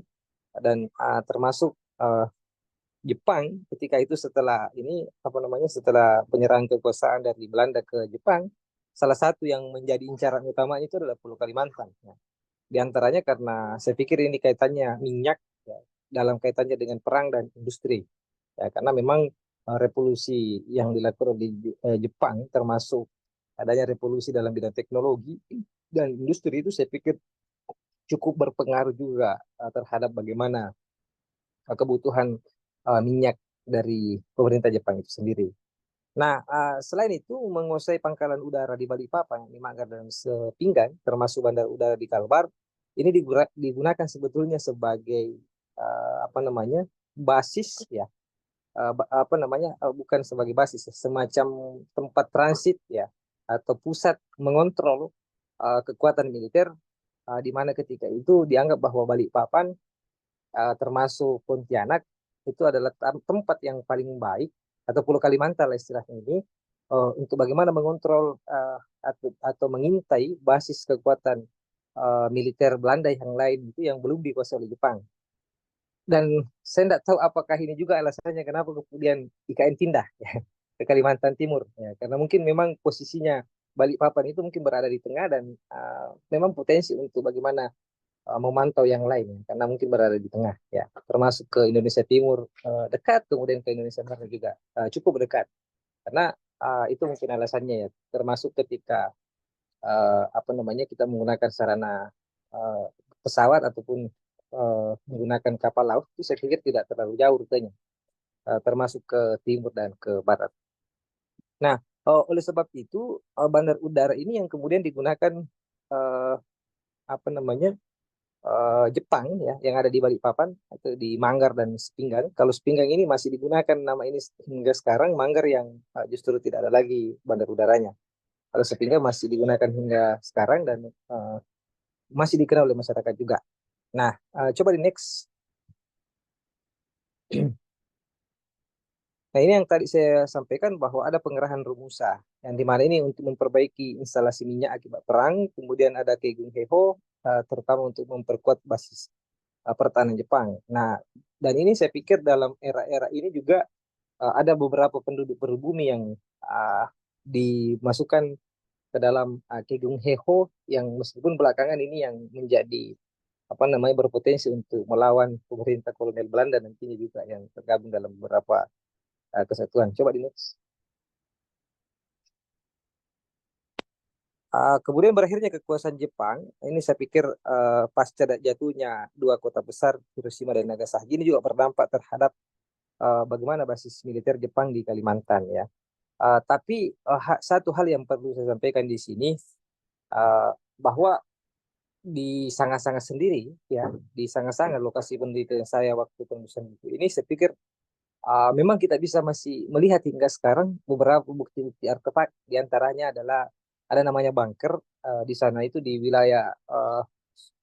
dan termasuk Jepang ketika itu setelah ini setelah penyerahan kekuasaan dari Belanda ke Jepang, salah satu yang menjadi incaran utama itu adalah Pulau Kalimantan. Ya. Di antaranya karena saya pikir ini kaitannya minyak ya, dalam kaitannya dengan perang dan industri. Ya, karena memang revolusi yang dilakukan di Jepang termasuk adanya revolusi dalam bidang teknologi dan industri itu saya pikir cukup berpengaruh juga terhadap bagaimana kebutuhan minyak dari pemerintah Jepang itu sendiri. Nah, selain itu menguasai pangkalan udara di Balikpapan, di Manggar dan Sepinggan, termasuk bandar udara di Kalbar, ini digunakan sebetulnya sebagai basis ya, bukan sebagai basis, semacam tempat transit ya, atau pusat mengontrol kekuatan militer, di mana ketika itu dianggap bahwa Balikpapan termasuk Pontianak itu adalah tempat yang paling baik, atau Pulau Kalimantan lah istilahnya ini, untuk bagaimana mengontrol atau mengintai basis kekuatan militer Belanda yang lain itu yang belum dikuasai oleh Jepang. Dan saya tidak tahu apakah ini juga alasannya kenapa kemudian IKN pindah ya, ke Kalimantan Timur. Ya, karena mungkin memang posisinya Balikpapan itu mungkin berada di tengah, dan memang potensi untuk bagaimana memantau yang lain ya, karena mungkin berada di tengah ya, termasuk ke Indonesia Timur dekat, kemudian ke Indonesia Barat juga cukup dekat, karena itu mungkin alasannya ya, termasuk ketika apa namanya kita menggunakan sarana uh, pesawat ataupun menggunakan kapal laut itu saya pikir tidak terlalu jauh rutenya, termasuk ke timur dan ke barat. Nah, oleh sebab itu bandar udara ini yang kemudian digunakan uh, apa namanya Jepang ya, yang ada di Balikpapan atau di Manggar dan Sepinggan. Kalau Sepinggan ini masih digunakan nama ini hingga sekarang, Manggar yang justru tidak ada lagi bandar udaranya. Kalau Sepinggan masih digunakan hingga sekarang, dan masih dikenal oleh masyarakat juga. Nah, coba di next. Nah, ini yang tadi saya sampaikan bahwa ada pengerahan Romusa, yang dimana ini untuk memperbaiki instalasi minyak akibat perang, kemudian ada Keigung Heiho, terutama untuk memperkuat basis pertahanan Jepang. Nah, dan ini saya pikir dalam era-era ini juga ada beberapa penduduk pribumi yang dimasukkan ke dalam Keigung Heiho, yang meskipun belakangan ini yang menjadi apa namanya berpotensi untuk melawan pemerintah kolonial Belanda nantinya juga, yang tergabung dalam beberapa kesatuan. Coba di next. Kemudian berakhirnya kekuasaan Jepang, ini saya pikir pasca jatuhnya dua kota besar Hiroshima dan Nagasaki ini juga berdampak terhadap bagaimana basis militer Jepang di Kalimantan ya. Tapi satu hal yang perlu saya sampaikan di sini, bahwa di Sanga-Sanga sendiri ya, di Sanga-Sanga lokasi penelitian saya waktu penulisan buku ini, saya pikir memang kita bisa masih melihat hingga sekarang beberapa bukti-bukti artefak. Di antaranya adalah ada namanya bunker di sana, itu di wilayah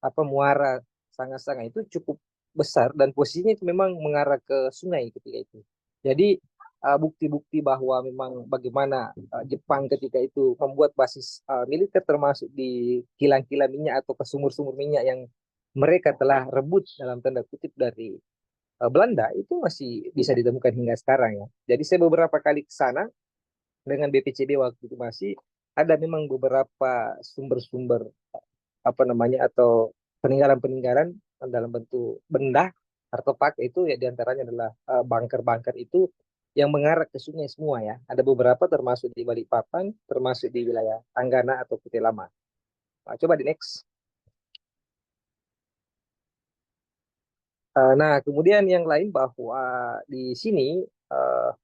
apa Muara Sanga-Sanga itu cukup besar, dan posisinya itu memang mengarah ke sungai ketika itu. Jadi bukti-bukti bahwa memang bagaimana Jepang ketika itu membuat basis militer termasuk di kilang-kilang minyak atau ke sumur-sumur minyak yang mereka telah rebut dalam tanda kutip dari Belanda, itu masih bisa ditemukan hingga sekarang ya. Jadi saya beberapa kali ke sana dengan BPCB waktu itu, masih ada memang beberapa sumber-sumber apa namanya atau peninggalan-peninggalan dalam bentuk benda artefak itu ya, diantaranya adalah bunker-bunker itu yang mengarah ke sungai semua ya. Ada beberapa termasuk di Balikpapan, termasuk di wilayah Tanggana atau Putih Lama. Coba di next. Nah, kemudian yang lain bahwa di sini uh,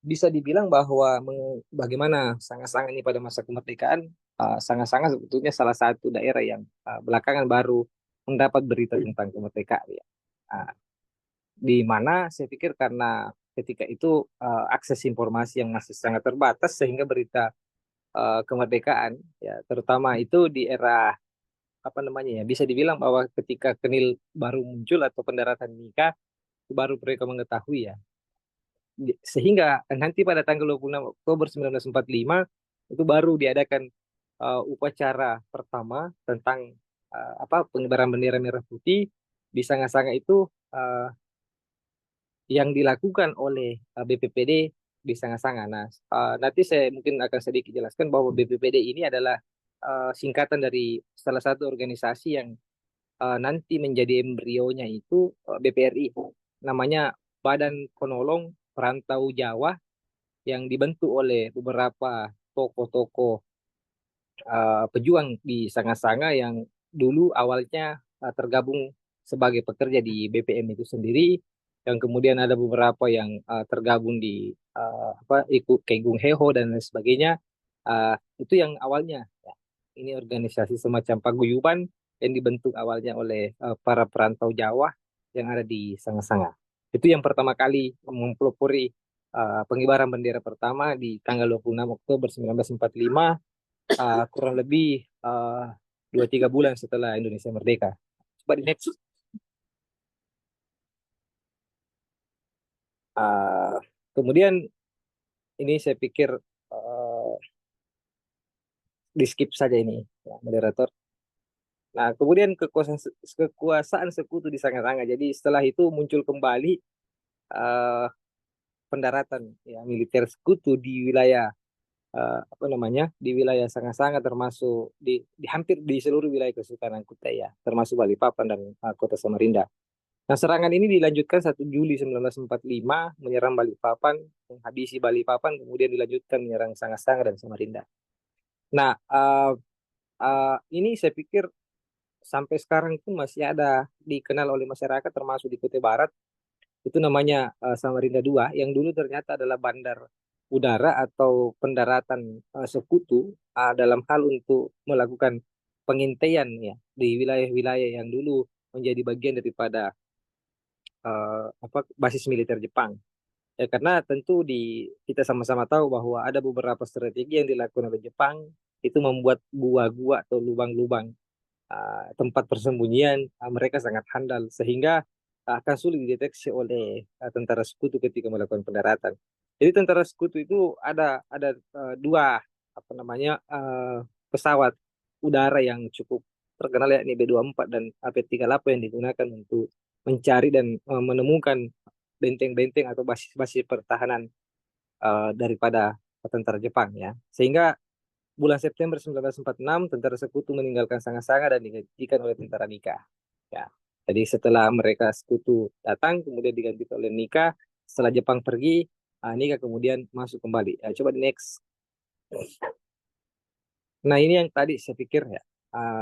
bisa dibilang bahwa bagaimana Sanga-Sanga ini pada masa kemerdekaan, Sanga-Sanga sebetulnya salah satu daerah yang belakangan baru mendapat berita tentang kemerdekaan ya. Uh, di mana saya pikir karena ketika itu akses informasi yang masih sangat terbatas, sehingga berita kemerdekaan ya, terutama itu di era apa namanya ya, bisa dibilang bahwa ketika Kenil baru muncul atau pendaratan Mika, baru mereka mengetahui ya, sehingga nanti pada tanggal 26 Oktober 1945 itu baru diadakan upacara pertama tentang apa pengibaran bendera merah putih di Sanga-Sanga itu, uh, yang dilakukan oleh BPPD di Sanga-Sanga. Nah, nanti saya mungkin akan sedikit jelaskan bahwa BPPD ini adalah singkatan dari salah satu organisasi yang nanti menjadi embrionya itu BPRI, namanya Badan Penolong Perantau Jawa, yang dibentuk oleh beberapa tokoh-tokoh pejuang di Sanga-Sanga yang dulu awalnya tergabung sebagai pekerja di BPM itu sendiri, yang kemudian ada beberapa yang tergabung di apa ikut Kegung Heho dan lain sebagainya. Itu yang awalnya ya, ini organisasi semacam paguyuban yang dibentuk awalnya oleh para perantau Jawa yang ada di Sanga-Sanga. Itu yang pertama kali mempelopori pengibaran bendera pertama di tanggal 26 Oktober 1945, kurang lebih 2-3 bulan setelah Indonesia merdeka. Coba di next. Uh, kemudian ini saya pikir di skip saja ini, ya, moderator. Nah, kemudian kekuasaan sekutu di Sanga-Sanga. Jadi setelah itu muncul kembali uh, pendaratan ya militer sekutu di wilayah apa namanya di wilayah Sanga-Sanga, termasuk di hampir di seluruh wilayah Kesultanan Kutai ya, termasuk Balikpapan dan kota Samarinda. Nah, serangan ini dilanjutkan 1 Juli 1945 menyerang Balikpapan, menghabisi Balikpapan, kemudian dilanjutkan menyerang Sanga-Sanga dan Samarinda. Nah, ini saya pikir sampai sekarang pun masih ada dikenal oleh masyarakat, termasuk di Kutai Barat. Itu namanya Samarinda II, yang dulu ternyata adalah bandar udara atau pendaratan sekutu dalam hal untuk melakukan pengintaian ya di wilayah-wilayah yang dulu menjadi bagian daripada basis militer Jepang. Ya, karena tentu kita sama-sama tahu bahwa ada beberapa strategi yang dilakukan oleh Jepang itu membuat gua-gua atau lubang-lubang tempat persembunyian mereka sangat handal, sehingga akan sulit dideteksi oleh tentara sekutu ketika melakukan pendaratan. Jadi tentara sekutu itu ada dua apa namanya pesawat udara yang cukup terkenal, yakni B-24 dan AP-38, yang digunakan untuk mencari dan menemukan benteng-benteng atau basis-basis pertahanan daripada tentara Jepang ya. Sehingga bulan September 1946 tentara sekutu meninggalkan Sanga-Sanga dan digantikan oleh tentara Nika. Ya. Jadi setelah mereka sekutu datang, kemudian digantikan oleh Nika. Setelah Jepang pergi, Nika kemudian masuk kembali. Coba di next. Nah, ini yang tadi saya pikir ya,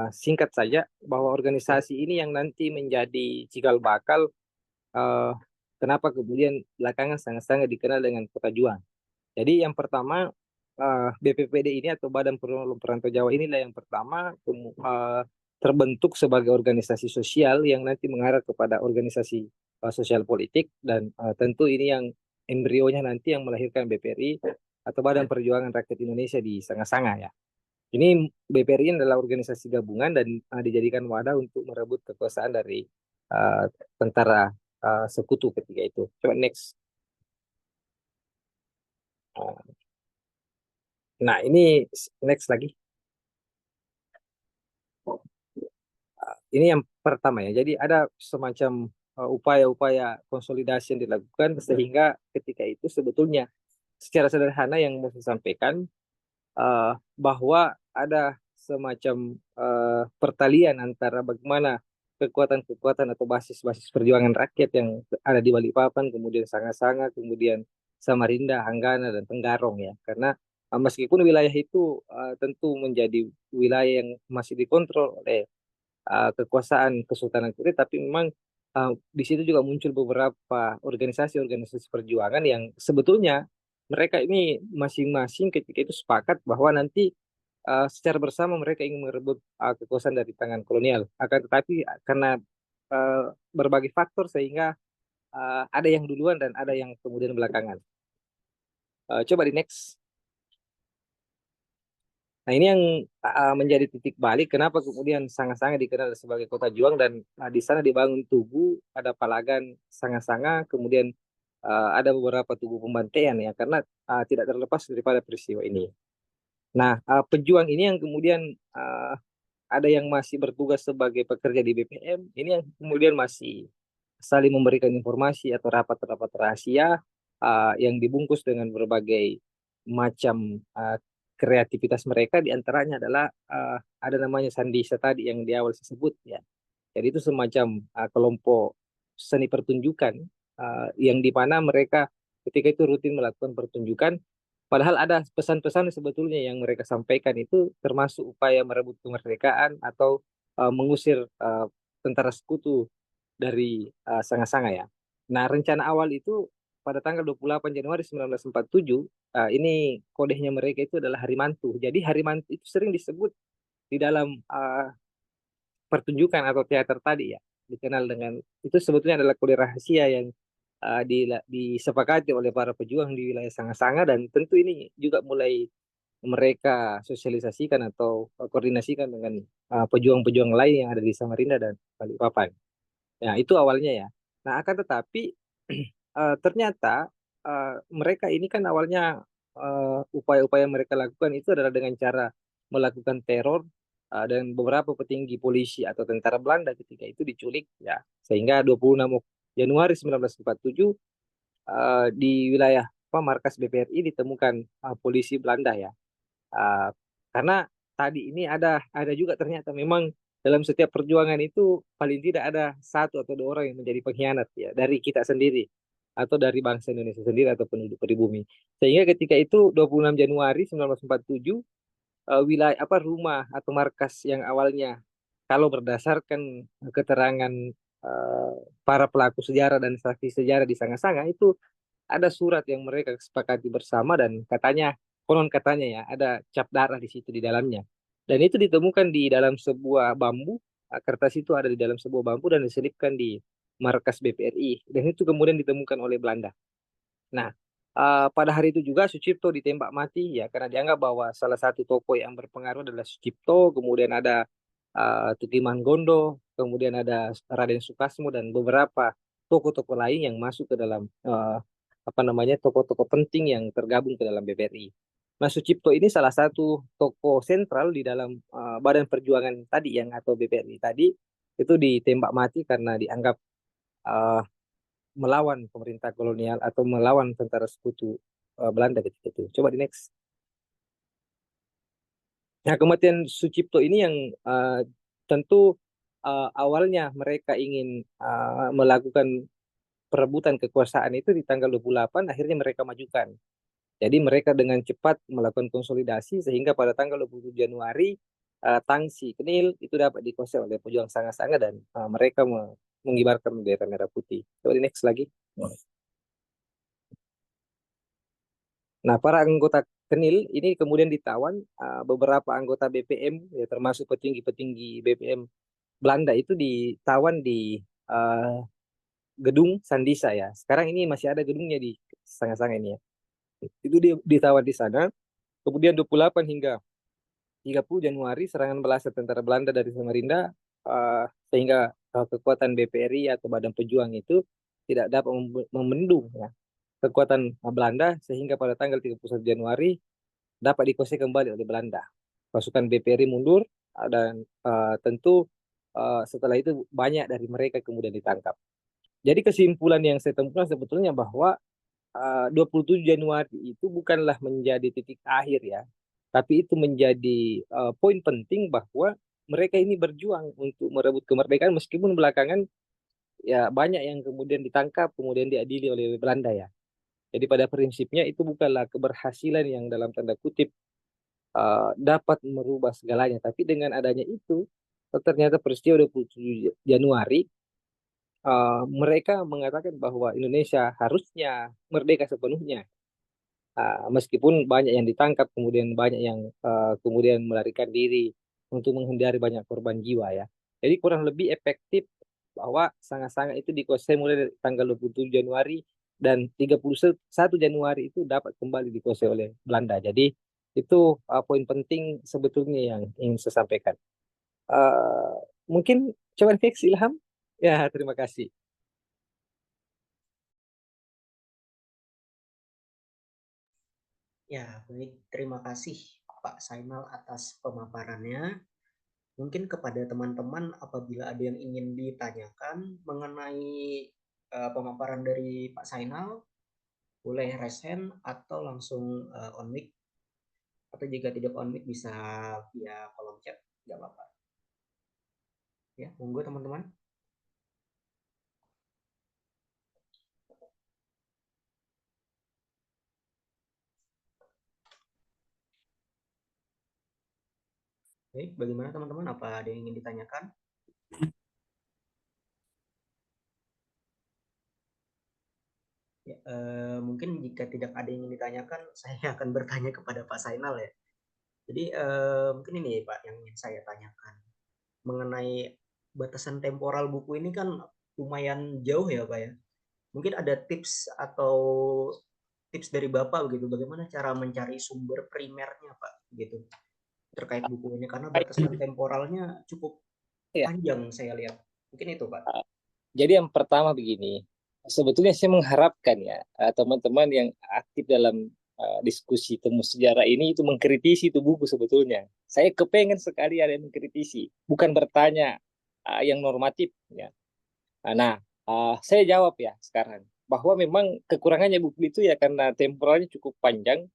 singkat saja bahwa organisasi ini yang nanti menjadi cikal bakal uh, kenapa kemudian belakangan sangat-sangat dikenal dengan Kota Juang. Jadi yang pertama, BPPD ini atau Badan Penolong Perantau Jawa inilah yang pertama terbentuk sebagai organisasi sosial yang nanti mengarah kepada organisasi sosial politik, dan tentu ini yang embrionya nanti yang melahirkan BPRI atau Badan Perjuangan Rakyat Indonesia di Sanga-Sanga ya. Ini BPRI adalah organisasi gabungan dan dijadikan wadah untuk merebut kekuasaan dari uh, tentara sekutu ketika itu. Coba next. Nah, ini next lagi. Ini yang pertama ya. Jadi ada semacam upaya-upaya konsolidasi yang dilakukan, sehingga ketika itu sebetulnya secara sederhana yang mau saya sampaikan bahwa ada semacam pertalian antara bagaimana kekuatan-kekuatan atau basis-basis perjuangan rakyat yang ada di Balikpapan, kemudian Sanga-Sanga, kemudian Samarinda, Hanggana, dan Tenggarong ya. Karena meskipun wilayah itu tentu menjadi wilayah yang masih dikontrol oleh kekuasaan Kesultanan Kutai, tapi memang di situ juga muncul beberapa organisasi-organisasi perjuangan yang sebetulnya mereka ini masing-masing ketika itu sepakat bahwa nanti secara bersama mereka ingin merebut kekuasaan dari tangan kolonial. Akan tetapi karena berbagai faktor sehingga ada yang duluan dan ada yang kemudian belakangan. Coba di next. Nah, ini yang menjadi titik balik kenapa kemudian Sanga-Sanga dikenal sebagai kota juang, dan di sana dibangun tugu, ada palagan Sanga-Sanga, kemudian ada beberapa tugu pembantaian ya, karena tidak terlepas daripada peristiwa ini. Nah, pejuang ini yang kemudian ada yang masih bertugas sebagai pekerja di BPM, ini yang kemudian masih saling memberikan informasi atau rapat-rapat rahasia yang dibungkus dengan berbagai macam kreativitas mereka. Diantaranya adalah ada namanya Sandisa tadi yang di awal saya sebut ya. Jadi itu semacam kelompok seni pertunjukan yang di mana mereka ketika itu rutin melakukan pertunjukan. Padahal ada pesan-pesan sebetulnya yang mereka sampaikan itu termasuk upaya merebut kemerdekaan atau mengusir tentara sekutu dari Sanga-Sanga ya. Nah, rencana awal itu pada tanggal 28 Januari 1947, ini kodenya mereka itu adalah Hari Mantu. Jadi Hari Mantu itu sering disebut di dalam pertunjukan atau teater tadi ya. Dikenal dengan itu, sebetulnya adalah kode rahasia yang disepakati oleh para pejuang di wilayah Sanga-Sanga, dan tentu ini juga mulai mereka sosialisasikan atau koordinasikan dengan pejuang-pejuang lain yang ada di Samarinda dan Balikpapan. Ya, itu awalnya ya. Nah, akan tetapi ternyata mereka ini kan awalnya upaya-upaya mereka lakukan itu adalah dengan cara melakukan teror dan beberapa petinggi polisi atau tentara Belanda ketika itu diculik ya, sehingga 26 Januari 1947 di wilayah markas BPRI ditemukan polisi Belanda ya. Uh, karena tadi ini ada juga ternyata memang dalam setiap perjuangan itu paling tidak ada satu atau dua orang yang menjadi pengkhianat ya dari kita sendiri atau dari bangsa Indonesia sendiri atau penduduk pribumi. Sehingga ketika itu 26 Januari 1947 wilayah rumah atau markas yang awalnya kalau berdasarkan keterangan uh, para pelaku sejarah dan saksi sejarah di Sanga-Sanga itu ada surat yang mereka sepakati bersama dan katanya konon katanya ya ada cap darah di situ di dalamnya dan itu ditemukan di dalam sebuah bambu. Kertas itu ada di dalam sebuah bambu dan diselipkan di markas BPRI dan itu kemudian ditemukan oleh Belanda. Nah, pada hari itu juga Sucipto ditembak mati ya karena dianggap bahwa salah satu tokoh yang berpengaruh adalah Sucipto, kemudian ada Tuti Manggondo, kemudian ada Raden Sukasmo dan beberapa tokoh-tokoh lain yang masuk ke dalam tokoh-tokoh penting yang tergabung ke dalam BPRI. Nah, Sucipto ini salah satu tokoh sentral di dalam Badan Perjuangan tadi yang atau BPRI tadi itu ditembak mati karena dianggap eh, melawan pemerintah kolonial atau melawan tentara sekutu Belanda ketika itu. Coba di next. Nah, kematian Sucipto ini yang tentu awalnya mereka ingin melakukan perebutan kekuasaan itu di tanggal 28, akhirnya mereka majukan. Jadi mereka dengan cepat melakukan konsolidasi sehingga pada tanggal 27 Januari Tangsi Kenil itu dapat dikuasai oleh pejuang Sanga-Sanga dan mereka mengibarkan bendera merah putih. Coba di next lagi. Nah, para anggota Kenil ini kemudian ditawan beberapa anggota BPM ya termasuk petinggi-petinggi BPM Belanda itu ditawan di uh, gedung Sandisa ya. Sekarang ini masih ada gedungnya di Sanga-Sanga ini ya. Itu dia ditawan di sana. Kemudian 28 hingga 30 Januari serangan belasan tentara Belanda dari Samarinda sehingga kekuatan BPRI atau Badan Pejuang itu tidak dapat membendung ya, kekuatan Belanda sehingga pada tanggal 31 Januari dapat dikuasai kembali oleh Belanda. Pasukan BPRI mundur dan tentu setelah itu banyak dari mereka kemudian ditangkap. Jadi kesimpulan yang saya temukan sebetulnya bahwa 27 Januari itu bukanlah menjadi titik akhir ya, tapi itu menjadi poin penting bahwa mereka ini berjuang untuk merebut kemerdekaan meskipun belakangan ya banyak yang kemudian ditangkap, kemudian diadili oleh Belanda ya. Jadi pada prinsipnya itu bukanlah keberhasilan yang dalam tanda kutip dapat merubah segalanya. Tapi dengan adanya itu, ternyata peristiwa 27 Januari, mereka mengatakan bahwa Indonesia harusnya merdeka sepenuhnya. Meskipun banyak yang ditangkap, kemudian banyak yang kemudian melarikan diri untuk menghindari banyak korban jiwa ya. Jadi kurang lebih efektif bahwa sangat-sangat itu dikuasai mulai dari tanggal 27 Januari dan 31 Januari itu dapat kembali dikuasai oleh Belanda. Jadi itu poin penting sebetulnya yang ingin saya sampaikan. Uh, Mungkin coba next Ilham. Ya, terima kasih. Ya, baik. Terima kasih Pak Sainal atas pemaparannya. Mungkin kepada teman-teman apabila ada yang ingin ditanyakan mengenai pemaparan dari Pak Sainal, boleh raise hand atau langsung on mic, atau jika tidak on mic bisa via kolom chat, nggak apa-apa. Ya, monggo teman-teman. Baik, bagaimana teman-teman? Apa ada yang ingin ditanyakan? Ya, mungkin jika tidak ada yang ingin ditanyakan, saya akan bertanya kepada Pak Sainal ya. Jadi mungkin ini Pak yang ingin saya tanyakan mengenai batasan temporal buku ini kan lumayan jauh ya Pak ya. Mungkin ada tips atau tips dari Bapak begitu, bagaimana cara mencari sumber primernya Pak gitu terkait buku ini karena batasan temporalnya cukup Ya, panjang saya lihat. Mungkin itu Pak. jadi yang pertama begini. sebetulnya saya mengharapkan ya teman-teman yang aktif dalam diskusi temu sejarah ini itu mengkritisi itu buku sebetulnya. Saya kepengen sekali ada yang mengkritisi, bukan bertanya yang normatif ya. Nah, saya jawab ya sekarang bahwa memang kekurangannya buku itu ya karena temporalnya cukup panjang,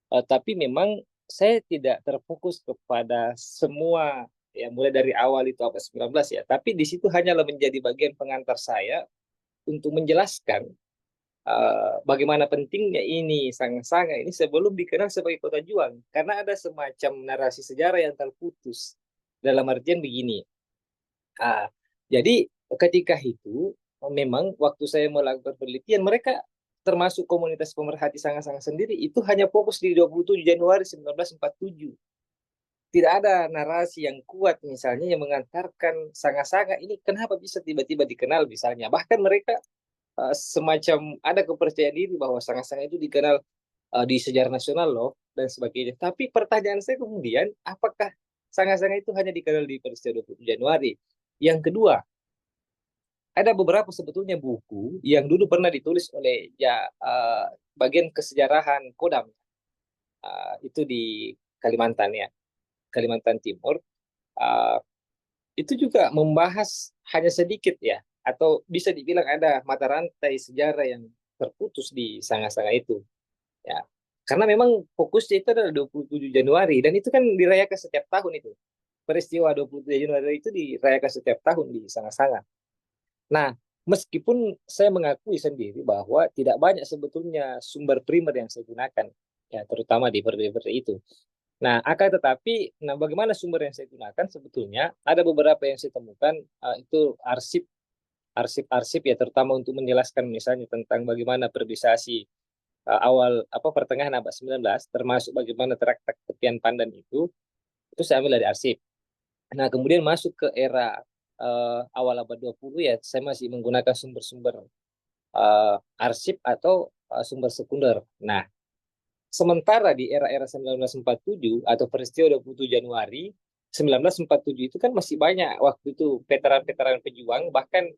tapi memang saya tidak terfokus kepada semua ya mulai dari awal itu abad 19 ya, tapi di situ hanyalah menjadi bagian pengantar saya untuk menjelaskan bagaimana pentingnya ini Sanga-Sanga ini sebelum dikenal sebagai kota juang. Karena ada semacam narasi sejarah yang terputus. Dalam artian begini. Ah, jadi ketika itu memang waktu saya melakukan penelitian mereka termasuk komunitas pemerhati Sanga-Sanga sendiri itu hanya fokus di 27 Januari 1947. Tidak ada narasi yang kuat misalnya yang mengantarkan Sanga-Sanga ini kenapa bisa tiba-tiba dikenal misalnya. Bahkan mereka semacam ada kepercayaan diri bahwa Sanga-Sanga itu dikenal di sejarah nasional loh dan sebagainya. Tapi pertanyaan saya kemudian, apakah Sanga-Sanga itu hanya dikenal di peristiwa 27 Januari? Yang kedua, ada beberapa sebetulnya buku yang dulu pernah ditulis oleh ya bagian kesejarahan Kodam itu di Kalimantan ya, Kalimantan Timur. Uh, itu juga membahas hanya sedikit ya, atau bisa dibilang ada mata rantai sejarah yang terputus di Sanga-Sanga itu. Ya, karena memang fokusnya itu adalah 27 Januari dan itu kan dirayakan setiap tahun itu. Peristiwa 27 Januari itu dirayakan setiap tahun di Sanga-Sanga. Nah, meskipun saya mengakui sendiri bahwa tidak banyak sebetulnya sumber primer yang saya gunakan, ya terutama di periode itu. Nah, akan tetapi, nah bagaimana sumber yang saya gunakan sebetulnya ada beberapa yang saya temukan itu arsip-arsip ya terutama untuk menjelaskan misalnya tentang bagaimana periodisasi awal apa pertengahan abad 19 termasuk bagaimana traktat tepian Pandan itu saya ambil dari arsip. Nah, kemudian masuk ke era awal abad 20 ya saya masih menggunakan sumber-sumber arsip atau sumber sekunder. Nah, sementara di era-era 1947 atau peristiwa 27 Januari 1947 itu kan masih banyak waktu itu veteran-veteran pejuang bahkan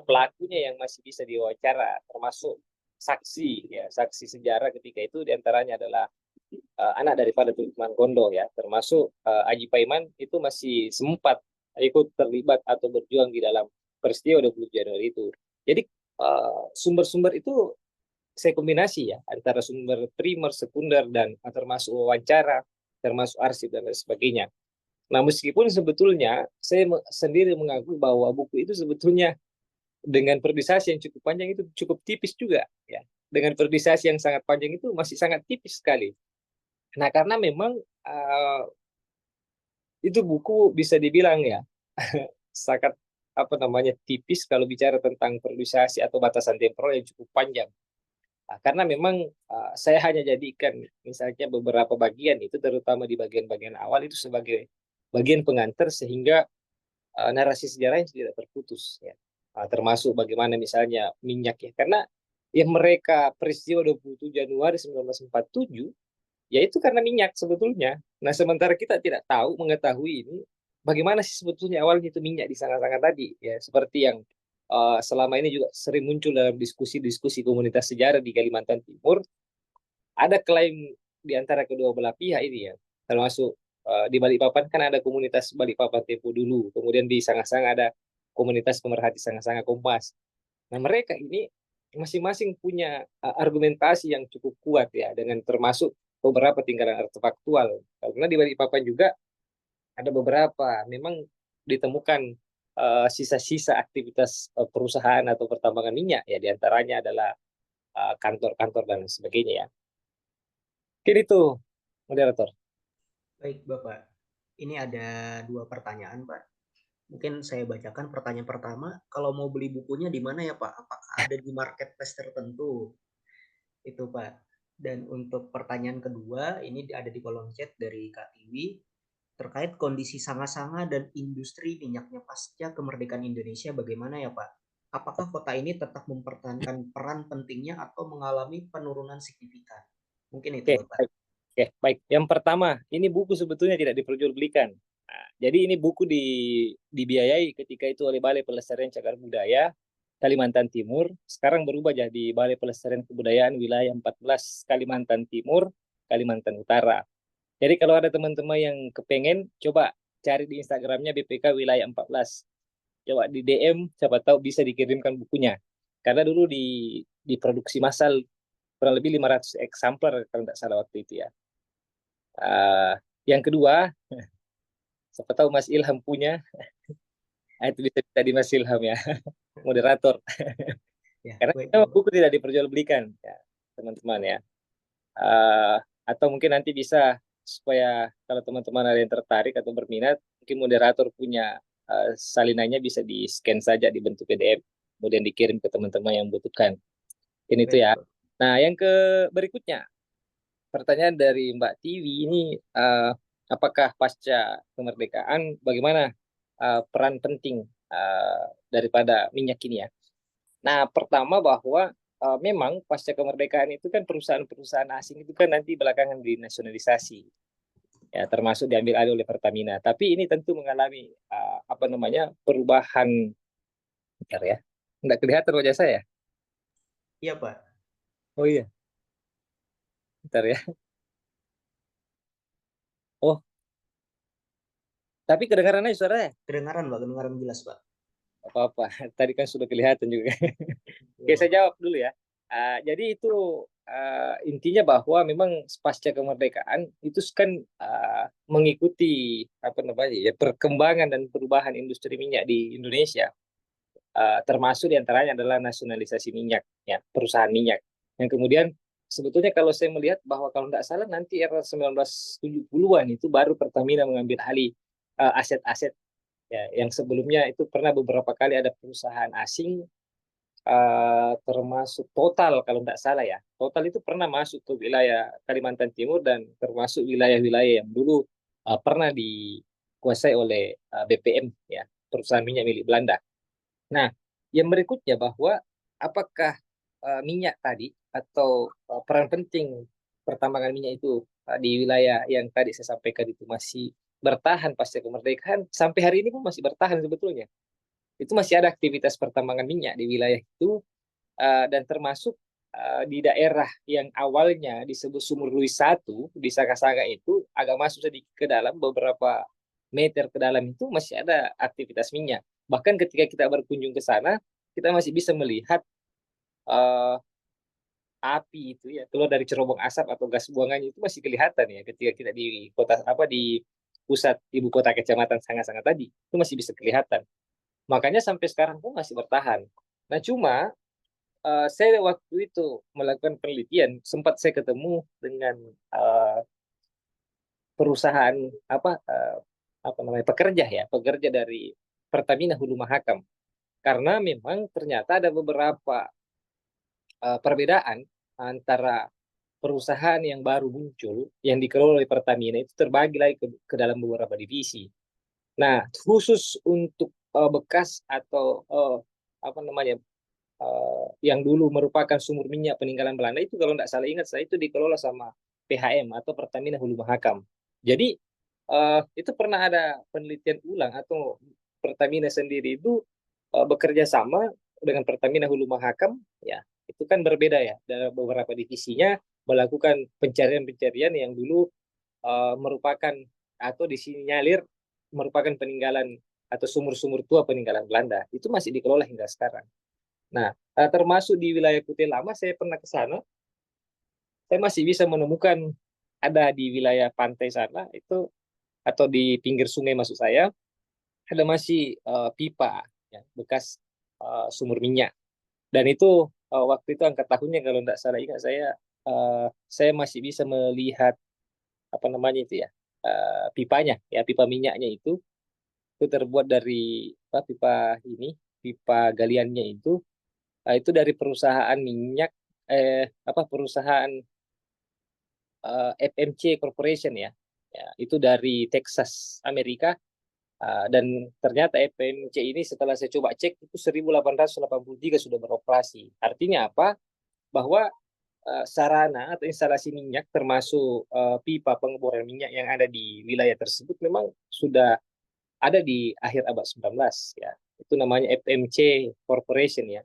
pelakunya yang masih bisa diwawancara termasuk saksi ya saksi sejarah ketika itu diantaranya adalah anak daripada Tulukman Gondo ya termasuk Aji Paiman itu masih sempat ikut terlibat atau berjuang di dalam peristiwa 20 Januari itu. Jadi sumber-sumber itu saya kombinasi ya antara sumber primer, sekunder dan termasuk wawancara, termasuk arsip dan lain sebagainya. Nah, meskipun sebetulnya saya sendiri mengakui bahwa buku itu sebetulnya dengan periodisasi yang cukup panjang itu cukup tipis juga ya. Dengan periodisasi yang sangat panjang itu masih sangat tipis sekali. Nah, karena memang itu buku bisa dibilang ya sangat apa namanya tipis kalau bicara tentang periodisasi atau batasan temporal yang cukup panjang. Nah, karena memang saya hanya jadikan misalnya beberapa bagian itu terutama di bagian-bagian awal itu sebagai bagian pengantar sehingga narasi sejarahnya tidak terputus ya. Termasuk bagaimana misalnya minyak ya karena yang mereka peristiwa 27 Januari 1947 yaitu karena minyak sebetulnya. Nah, sementara kita tidak tahu mengetahui ini bagaimana sih sebetulnya awalnya itu minyak di sana-sana tadi ya seperti yang selama ini juga sering muncul dalam diskusi-diskusi komunitas sejarah di Kalimantan Timur. Ada klaim di antara kedua belah pihak ini ya, termasuk di Balikpapan kan ada komunitas Balikpapan Tempo dulu, kemudian di Sanga-Sanga ada komunitas pemerhati Sanga-Sanga Kompas. Nah, mereka ini masing-masing punya argumentasi yang cukup kuat ya, dengan termasuk beberapa tinggalan artefaktual. Karena di Balikpapan juga ada beberapa memang ditemukan sisa-sisa aktivitas perusahaan atau pertambangan minyak ya diantaranya adalah kantor-kantor dan sebagainya ya. Mungkin itu moderator. Baik, Bapak. Ini ada dua pertanyaan, Pak. Mungkin saya bacakan pertanyaan pertama, kalau mau beli bukunya di mana ya, Pak? Apakah ada di marketplace tertentu? Itu, Pak. Dan untuk pertanyaan kedua, ini ada di kolom chat dari Kak Tiwi, terkait kondisi Sanga-Sanga dan industri minyaknya pasca kemerdekaan Indonesia bagaimana ya, Pak? Apakah kota ini tetap mempertahankan peran pentingnya atau mengalami penurunan signifikan? Mungkin itu, Oke, Bapak. baik. Oke, baik. Yang pertama, ini buku sebetulnya tidak diperjualbelikan. Nah, jadi ini buku dibiayai ketika itu oleh Balai Pelestarian Cagar Budaya Kalimantan Timur, sekarang berubah jadi Balai Pelestarian Kebudayaan Wilayah 14 Kalimantan Timur, Kalimantan Utara. Jadi kalau ada teman-teman yang kepengen, coba cari di Instagramnya BPK Wilayah 14. Coba di DM, siapa tahu bisa dikirimkan bukunya. Karena dulu diproduksi massal kurang lebih 500 eksemplar kalau tidak salah waktu itu ya. Yang kedua, siapa tahu Mas Ilham punya, itu bisa tadi Mas Ilham ya, moderator. Ya, Karena baik memang Bapak. buku tidak diperjualbelikan, ya, teman-teman ya. Uh, atau mungkin nanti bisa supaya kalau teman-teman ada yang tertarik atau berminat, mungkin moderator punya salinannya bisa di scan saja di bentuk PDF, kemudian dikirim ke teman-teman yang membutuhkan. Ini itu Baik ya. Bapak. Nah, yang ke berikutnya, pertanyaan dari Mbak Tiwi ini, apakah pasca kemerdekaan, bagaimana peran penting daripada minyak ini ya? Nah, pertama bahwa memang pasca kemerdekaan itu kan perusahaan-perusahaan asing itu kan nanti belakangan dinasionalisasi, ya termasuk diambil alih oleh Pertamina. Tapi ini tentu mengalami apa namanya perubahan, bentar ya, nggak kelihatan wajah saya. Iya Pak, Oh iya, bentar ya. Oh, tapi kedengaran aja suaranya. kedengaran Pak, kedengaran jelas Pak. Apa-apa, tadi kan sudah kelihatan juga. Iya Oke, saya Bapak. jawab dulu ya. Jadi itu intinya bahwa memang pasca kemerdekaan itu kan mengikuti apa namanya ya perkembangan dan perubahan industri minyak di Indonesia. Termasuk diantaranya adalah nasionalisasi minyak, ya perusahaan minyak. Yang kemudian sebetulnya kalau saya melihat bahwa kalau tidak salah nanti era 1970-an itu baru Pertamina mengambil alih aset-aset ya, yang sebelumnya itu pernah beberapa kali ada perusahaan asing termasuk Total kalau tidak salah ya. Total itu pernah masuk ke wilayah Kalimantan Timur dan termasuk wilayah-wilayah yang dulu pernah dikuasai oleh BPM ya, perusahaan minyak milik Belanda. Nah, yang berikutnya bahwa apakah minyak tadi atau peran penting pertambangan minyak itu di wilayah yang tadi saya sampaikan itu masih bertahan pasca kemerdekaan sampai hari ini pun masih bertahan sebetulnya. Itu masih ada aktivitas pertambangan minyak di wilayah itu dan termasuk di daerah yang awalnya disebut Sumur Luis satu di Sagasaga itu agak masuk sedikit ke dalam beberapa meter ke dalam itu masih ada aktivitas minyak. Bahkan ketika kita berkunjung ke sana, kita masih bisa melihat uh, api itu ya keluar dari cerobong asap atau gas buangannya itu masih kelihatan ya ketika kita di kota apa di pusat ibu kota kecamatan sangat-sangat tadi itu masih bisa kelihatan. Makanya sampai sekarang pun masih bertahan. Nah cuma saya waktu itu melakukan penelitian sempat saya ketemu dengan uh, perusahaan apa namanya pekerja dari Pertamina Hulu Mahakam karena memang ternyata ada beberapa perbedaan antara perusahaan yang baru muncul yang dikelola oleh Pertamina itu terbagi lagi ke dalam beberapa divisi. Nah, khusus untuk bekas atau apa namanya yang dulu merupakan sumur minyak peninggalan Belanda itu kalau tidak salah ingat saya itu dikelola sama PHM atau Pertamina Hulu Mahakam. Jadi itu pernah ada penelitian ulang atau Pertamina sendiri itu bekerja sama dengan Pertamina Hulu Mahakam, ya itu kan berbeda ya dalam beberapa divisinya melakukan pencarian-pencarian yang dulu merupakan atau disinyalir merupakan peninggalan atau sumur-sumur tua peninggalan Belanda itu masih dikelola hingga sekarang. Nah, termasuk di wilayah Kutai Lama, saya pernah ke sana, saya masih bisa menemukan ada di wilayah pantai sana itu atau di pinggir sungai maksud saya ada masih pipa ya, bekas sumur minyak. Dan itu waktu itu angka tahunnya kalau tidak salah ingat saya masih bisa melihat apa namanya itu ya pipanya ya pipa minyaknya itu terbuat dari apa, pipa galiannya itu dari perusahaan minyak apa perusahaan FMC Corporation ya. Ya, itu dari Texas, Amerika. Dan ternyata FMC ini setelah saya coba cek itu 1883 sudah beroperasi. Artinya apa? Bahwa sarana atau instalasi minyak termasuk pipa pengeboran minyak yang ada di wilayah tersebut memang sudah ada di akhir abad 19 ya. Itu namanya FMC Corporation ya.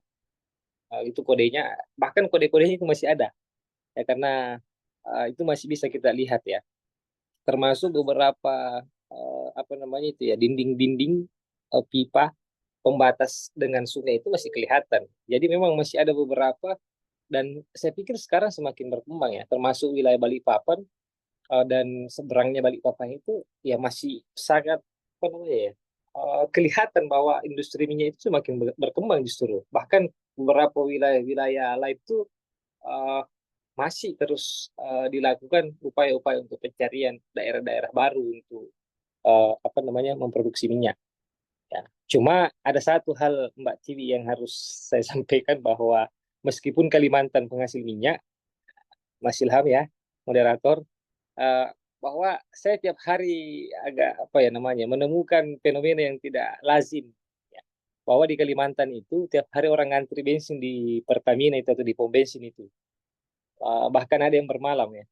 itu kodenya, bahkan kode-kodenya itu masih ada ya, karena itu masih bisa kita lihat ya, termasuk beberapa apa namanya itu ya, dinding-dinding pipa pembatas dengan sungai itu masih kelihatan. Jadi memang masih ada beberapa, dan saya pikir sekarang semakin berkembang ya, termasuk wilayah Balikpapan, dan seberangnya Balikpapan itu ya masih sangat apa namanya ya, kelihatan bahwa industri minyak itu semakin berkembang justru. Bahkan beberapa wilayah-wilayah lain itu eh, masih terus dilakukan upaya-upaya untuk pencarian daerah-daerah baru untuk apa namanya, memproduksi minyak. Ya. Cuma ada satu hal Mbak Ciwi yang harus saya sampaikan, bahwa meskipun Kalimantan penghasil minyak, Mas Ilham ya, moderator, eh, bahwa saya tiap hari agak apa ya namanya, menemukan fenomena yang tidak lazim. Ya. Bahwa di Kalimantan itu tiap hari orang ngantri bensin di Pertamina itu atau di pom bensin itu. Bahkan ada yang bermalam ya.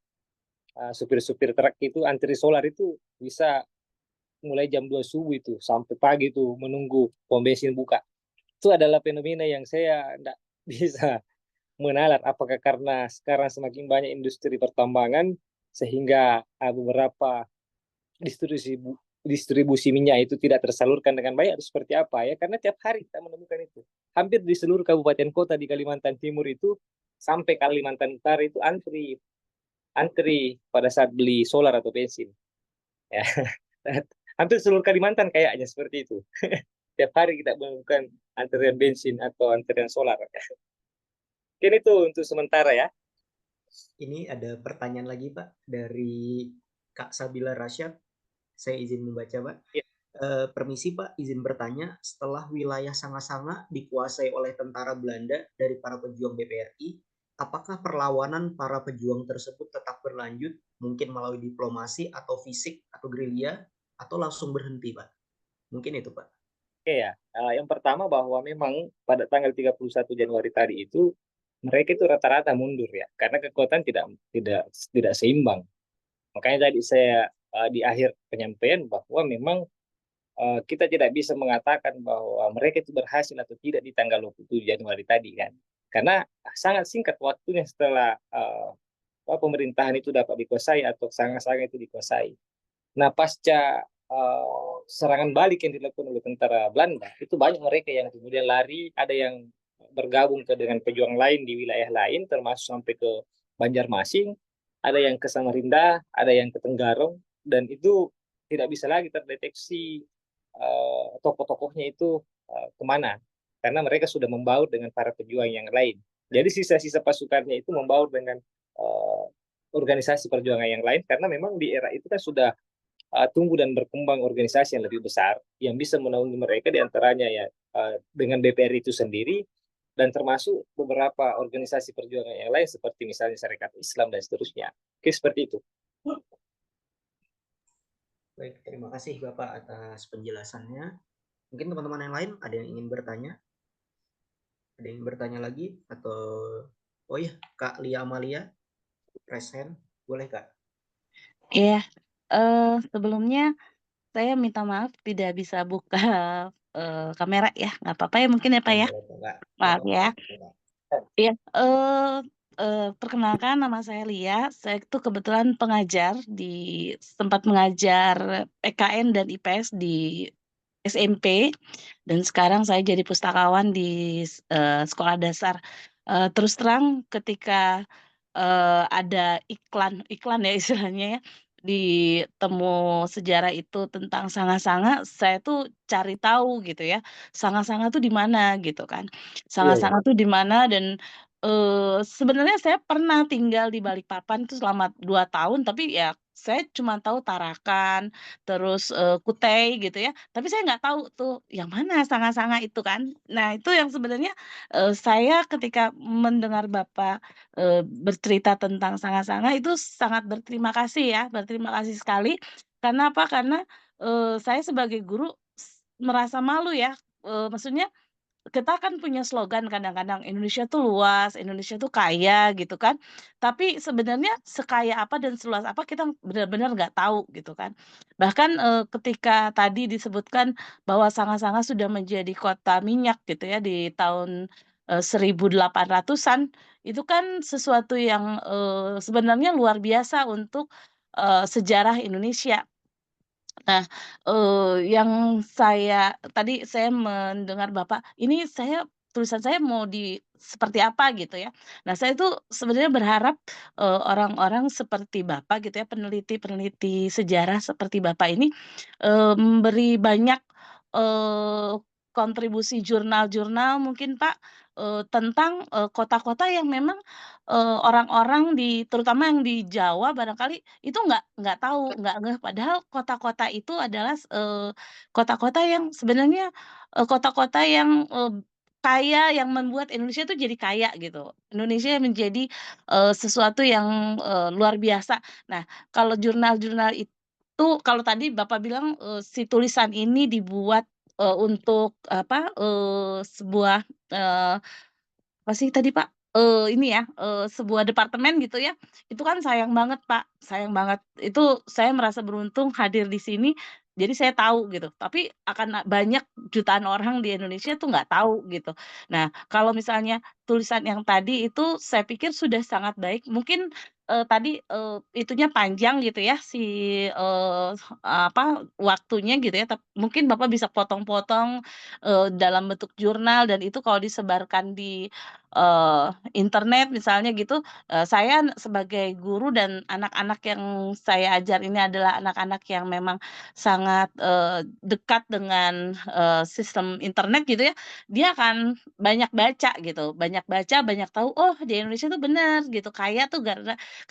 Supir-supir truk itu antri solar itu bisa mulai jam 2 subuh itu sampai pagi itu menunggu pom bensin buka. Itu adalah fenomena yang saya tidak bisa menalar, apakah karena sekarang semakin banyak industri pertambangan sehingga beberapa distribusi distribusi minyak itu tidak tersalurkan dengan baik, atau seperti apa ya, karena tiap hari kita menemukan itu hampir di seluruh kabupaten kota di Kalimantan Timur itu sampai Kalimantan Utara itu antri antri pada saat beli solar atau bensin ya. Hampir seluruh Kalimantan kayaknya seperti itu. Tiap hari kita menemukan antrian bensin atau antrian solar. Mungkin itu untuk sementara ya. Ini ada pertanyaan lagi Pak dari Kak Sabila Rasyad. Saya izin membaca Pak. Ya, Permisi Pak, izin bertanya, setelah wilayah Sanga-Sanga dikuasai oleh tentara Belanda dari para pejuang BPRI, apakah perlawanan para pejuang tersebut tetap berlanjut, mungkin melalui diplomasi atau fisik atau gerilya, atau langsung berhenti Pak? Mungkin itu Pak. oke ya. Yang pertama bahwa memang pada tanggal 31 Januari tadi itu mereka itu rata-rata mundur ya, karena kekuatan tidak tidak seimbang. Makanya tadi saya di akhir penyampaian bahwa memang kita tidak bisa mengatakan bahwa mereka itu berhasil atau tidak di tanggal 27 Januari tadi kan. Karena sangat singkat waktunya setelah pemerintahan itu dapat dikuasai atau sangat-sangat itu dikuasai. Nah, pasca serangan balik yang dilakukan oleh tentara Belanda, itu banyak mereka yang kemudian lari, ada yang bergabung dengan pejuang lain di wilayah lain, termasuk sampai ke Banjarmasin, ada yang ke Samarinda, ada yang ke Tenggarong, dan itu tidak bisa lagi terdeteksi tokoh-tokohnya itu kemana, karena mereka sudah membaur dengan para pejuang yang lain. Jadi sisa-sisa pasukannya itu membaur dengan uh, organisasi perjuangan yang lain, karena memang di era itu kan sudah tumbuh dan berkembang organisasi yang lebih besar yang bisa menaungi mereka, diantaranya ya dengan BPR itu sendiri, dan termasuk beberapa organisasi perjuangan yang lain seperti misalnya Syarikat Islam dan seterusnya. Oke, seperti itu. Baik, terima kasih Bapak atas penjelasannya. Mungkin teman-teman yang lain ada yang ingin bertanya? Ada yang bertanya lagi? Atau, oh ya, Kak Lia Amalia, present, boleh Kak? Iya, sebelumnya saya minta maaf tidak bisa buka, kamera ya, nggak apa-apa ya mungkin ya, Pak, Oh, ya? boleh Kak, nggak Maaf apa-apa ya. Kak. Iya, perkenalkan nama saya Lia, saya itu kebetulan pengajar sempat mengajar PKN dan IPS di SMP, dan sekarang saya jadi pustakawan di sekolah dasar. Terus terang ketika, ada iklan ya istilahnya ya, di Temu Sejarah itu tentang Sanga-Sanga, saya tuh cari tahu gitu ya, Sanga-Sanga tuh di mana gitu kan. Iya, iya. Sanga-Sanga tuh di mana dan, sebenarnya saya pernah tinggal di Balikpapan itu selama 2 tahun, tapi ya saya cuma tahu Tarakan, terus, Kutai gitu ya, tapi saya nggak tahu tuh yang mana Sanga-Sanga itu kan. Nah itu yang sebenarnya, saya ketika mendengar Bapak, bercerita tentang Sanga-Sanga itu sangat berterima kasih ya, berterima kasih sekali. Karena apa? Karena, saya sebagai guru merasa malu ya, maksudnya kita kan punya slogan kadang-kadang, "Indonesia tuh luas, Indonesia tuh kaya," gitu kan. Tapi sebenarnya sekaya apa dan seluas apa kita benar-benar nggak tahu gitu kan. Bahkan, ketika tadi disebutkan bahwa Sanga-Sanga sudah menjadi kota minyak gitu ya di tahun 1800-an, itu kan sesuatu yang, sebenarnya luar biasa untuk, sejarah Indonesia. Nah, yang tadi saya mendengar Bapak, ini tulisan saya mau seperti apa gitu ya. Nah, saya itu sebenarnya berharap, orang-orang seperti Bapak gitu ya, peneliti-peneliti sejarah seperti Bapak ini, memberi banyak, eee, kontribusi jurnal-jurnal mungkin Pak, tentang, kota-kota yang memang, orang-orang terutama yang di Jawa barangkali itu nggak tahu, nggak ngeh, padahal kota-kota itu adalah kota-kota yang sebenarnya, kota-kota yang, kaya, yang membuat Indonesia itu jadi kaya gitu. Indonesia menjadi, sesuatu yang, luar biasa. Nah, kalau jurnal-jurnal itu kalau tadi Bapak bilang, si tulisan ini dibuat, untuk apa, sebuah, eee apa sih tadi, Pak? Ini ya, sebuah departemen gitu ya, itu kan sayang banget, Pak, sayang banget. Itu saya merasa beruntung hadir di sini, jadi saya tahu gitu, tapi akan banyak jutaan orang di Indonesia tuh nggak tahu gitu. Nah, kalau misalnya tulisan yang tadi itu saya pikir sudah sangat baik, mungkin, tadi, itunya panjang gitu ya apa, waktunya gitu ya, mungkin Bapak bisa potong-potong, dalam bentuk jurnal dan itu kalau disebarkan di eee, internet misalnya gitu, saya sebagai guru dan anak-anak yang saya ajar ini adalah anak-anak yang memang sangat, dekat dengan, sistem internet gitu ya, dia akan banyak baca gitu, banyak baca, banyak tahu, "Oh di Indonesia tuh bener gitu, kaya tuh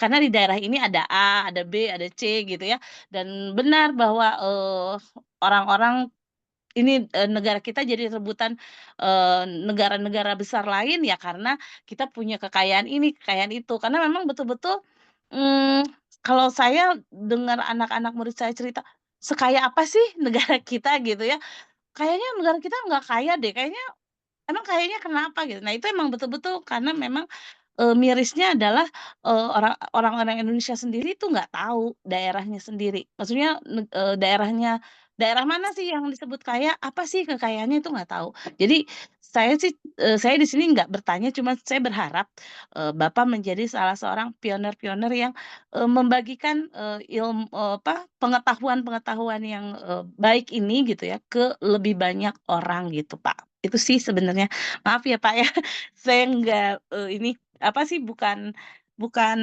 karena di daerah ini ada A, ada B, ada C," gitu ya. Dan benar bahwa, orang-orang ini, negara kita jadi rebutan, negara-negara besar lain ya karena kita punya kekayaan ini, kekayaan itu. Karena memang betul-betul, mmm, kalau saya dengar anak-anak murid saya cerita, "Sekaya apa sih negara kita?" Gitu ya, "Kayaknya negara kita nggak kaya deh, kayaknya emang kayaknya kenapa?" Gitu. Nah itu emang betul-betul karena memang mirisnya adalah, orang-orang Indonesia sendiri tuh nggak tahu daerahnya sendiri. Maksudnya daerah mana sih yang disebut kaya, apa sih kekayaannya itu nggak tahu. Jadi saya di sini nggak bertanya, cuma saya berharap, Bapak menjadi salah seorang pionir-pionir yang, membagikan, apa, pengetahuan-pengetahuan yang, baik ini gitu ya, ke lebih banyak orang gitu, Pak. Itu sih sebenarnya. Maaf ya, Pak, ya, saya nggak, ini apa sih, bukan bukan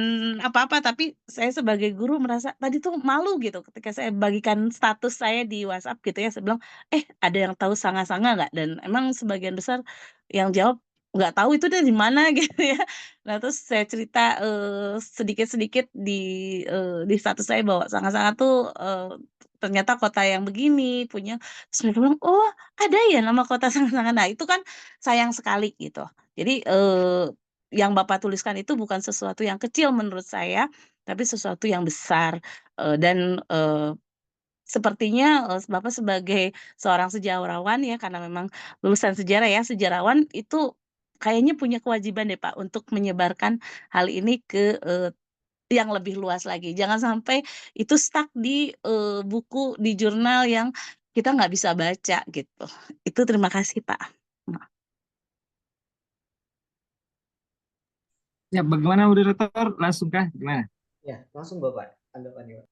apa-apa, tapi saya sebagai guru merasa tadi tuh malu gitu ketika saya bagikan status saya di WhatsApp gitu ya, saya bilang, "Eh, ada yang tahu Sanga-Sanga nggak?" Dan emang sebagian besar yang jawab, "Nggak tahu itu dari mana," gitu ya. Nah, terus saya cerita, sedikit-sedikit di status saya bahwa Sanga-Sanga tuh, ternyata kota yang begini, terus mereka bilang, "Oh, ada ya nama kota Sanga-Sanga?" Nah, itu kan sayang sekali gitu. Jadi, yang Bapak tuliskan itu bukan sesuatu yang kecil menurut saya, tapi sesuatu yang besar, dan, sepertinya, Bapak sebagai seorang sejarawan ya, karena memang lulusan sejarah ya, sejarawan itu kayaknya punya kewajiban deh, Pak, untuk menyebarkan hal ini ke, yang lebih luas lagi. Jangan sampai itu stuck buku, di jurnal yang kita nggak bisa baca gitu. Itu terima kasih, Pak. Ya, bagaimana moderator? Langsung kah? Gimana? Ya, langsung Bapak, tanggapannya, Pak.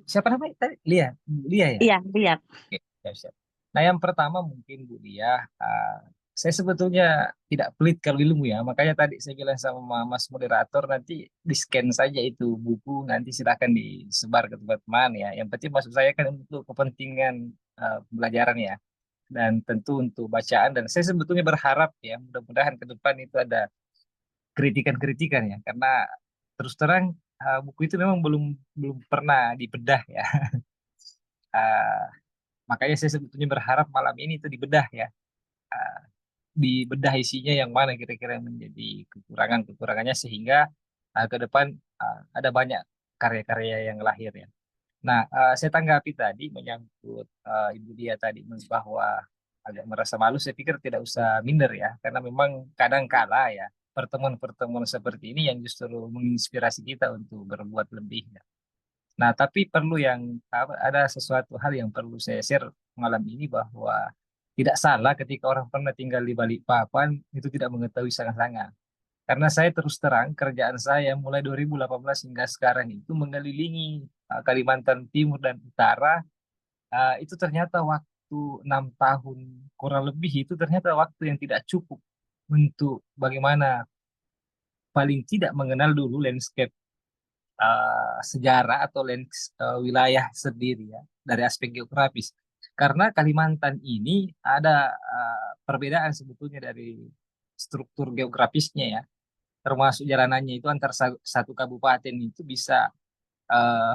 Siapa namanya tadi? Lia, Lia ya? Iya, lihat. Oke, siap, siap. Nah, yang pertama mungkin Bu Lia, saya sebetulnya tidak pelit kalau ilmu ya, makanya tadi saya bilang sama Mas moderator nanti di-scan saja itu buku, nanti silakan disebar ke teman-teman ya. Yang penting maksud saya kan untuk kepentingan pembelajaran ya, dan tentu untuk bacaan. Dan saya sebetulnya berharap ya, mudah-mudahan ke depan itu ada kritikan-kritikan ya, karena terus terang buku itu memang belum belum pernah dibedah ya. Eh, Makanya saya sebetulnya berharap malam ini itu dibedah ya. Ah, Dibedah isinya yang mana kira-kira yang menjadi kekurangan-kekurangannya sehingga ke depan ada banyak karya-karya yang lahir ya. Nah, saya tanggapi tadi menyangkut Ibu Dia tadi bahwa agak merasa malu, saya pikir tidak usah minder ya, karena memang kadang kala ya pertemuan-pertemuan seperti ini yang justru menginspirasi kita untuk berbuat lebih ya. Nah, tapi perlu ada sesuatu hal yang perlu saya share malam ini bahwa tidak salah ketika orang pernah tinggal di Balikpapan itu tidak mengetahui Sanga-Sanga. Karena saya terus terang kerjaan saya mulai 2018 hingga sekarang itu mengelilingi Kalimantan Timur dan Utara. Itu ternyata waktu 6 tahun kurang lebih itu ternyata waktu yang tidak cukup untuk bagaimana paling tidak mengenal dulu landscape sejarah atau wilayah sendiri ya dari aspek geografis. Karena Kalimantan ini ada perbedaan sebetulnya dari struktur geografisnya ya, termasuk jalanannya itu antar satu kabupaten itu bisa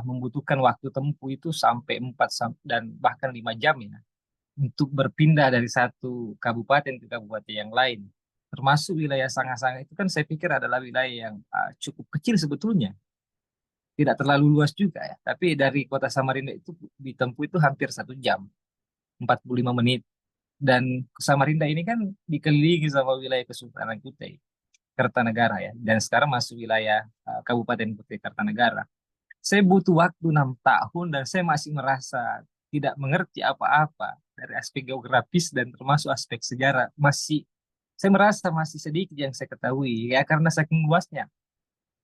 membutuhkan waktu tempuh itu sampai 4 dan bahkan 5 jam ya untuk berpindah dari satu kabupaten ke kabupaten yang lain. Termasuk wilayah Sanga-Sanga itu kan saya pikir adalah wilayah yang cukup kecil sebetulnya, tidak terlalu luas juga ya. Tapi dari kota Samarinda itu ditempuh itu hampir 1 jam, 45 menit. Dan Samarinda ini kan dikelilingi sama wilayah Kesultanan Kutai, Kartanegara ya. Dan sekarang masuk wilayah Kabupaten Kutai Kartanegara. Saya butuh waktu 6 tahun dan saya masih merasa tidak mengerti apa-apa dari aspek geografis dan termasuk aspek sejarah. Saya merasa masih sedikit yang saya ketahui ya karena saking luasnya.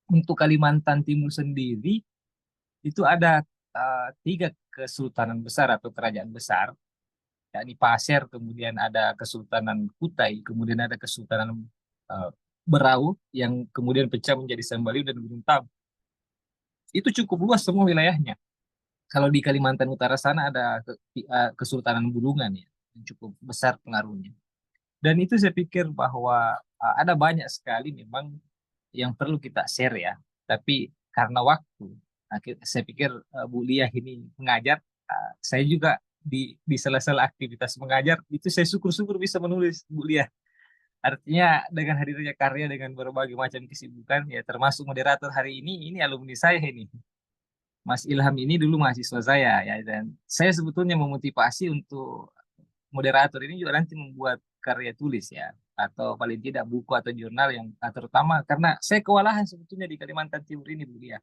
Untuk Kalimantan Timur sendiri itu ada 3 kesultanan besar atau kerajaan besar, yakni Pasir, kemudian ada Kesultanan Kutai, kemudian ada Kesultanan uh, Berau yang kemudian pecah menjadi Sambaliu dan Gunung Tabu. Itu cukup luas semua wilayahnya. Kalau di Kalimantan Utara sana ada Kesultanan Bulungan ya, yang cukup besar pengaruhnya. Dan itu saya pikir bahwa ada banyak sekali memang yang perlu kita share ya. Tapi karena waktu, saya pikir Bu Liah ini mengajar, saya juga di sela-sela aktivitas mengajar itu saya syukur-syukur bisa menulis Bu Liah. Artinya dengan hadirnya karya dengan berbagai macam kesibukan ya termasuk moderator hari ini alumni saya ini. Mas Ilham ini dulu mahasiswa saya ya dan saya sebetulnya memotivasi untuk moderator ini juga nanti membuat karya tulis ya atau paling tidak buku atau jurnal yang terutama karena saya kewalahan sebetulnya di Kalimantan Timur ini Bu Lia.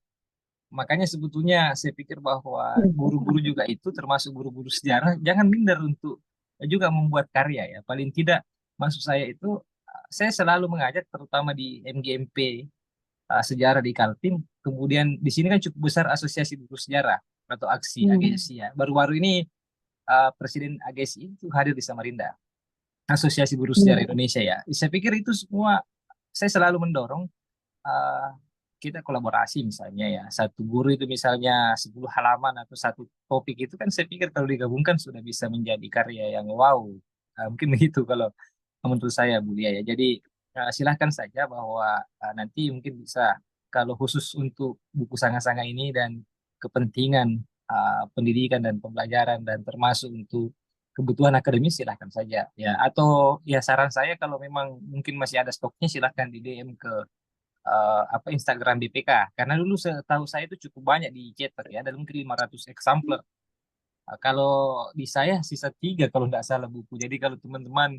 Makanya sebetulnya saya pikir bahwa guru-guru juga itu termasuk guru-guru sejarah jangan minder untuk juga membuat karya ya. Paling tidak maksud saya itu saya selalu mengajak terutama di MGMP sejarah di Kaltim. Kemudian di sini kan cukup besar asosiasi buku sejarah atau aksi AGSI ya. Baru-baru ini Presiden AGSI itu hadir di Samarinda, Asosiasi Guru Sejarah Indonesia ya. Saya pikir itu semua saya selalu mendorong uh, kita kolaborasi misalnya ya. Satu guru itu misalnya 10 halaman atau satu topik itu kan saya pikir kalau digabungkan sudah bisa menjadi karya yang wow. Mungkin begitu kalau menurut saya Bu Lia ya. Jadi silahkan saja bahwa nanti mungkin bisa kalau khusus untuk buku Sanga-Sanga ini dan kepentingan pendidikan dan pembelajaran dan termasuk untuk kebutuhan akademis silahkan saja ya atau ya saran saya kalau memang mungkin masih ada stoknya silahkan di DM ke apa Instagram BPK karena dulu setahu saya itu cukup banyak dicetak ya ada mungkin 500 eksemplar. Kalau di saya sisa 3 kalau tidak salah buku jadi kalau teman-teman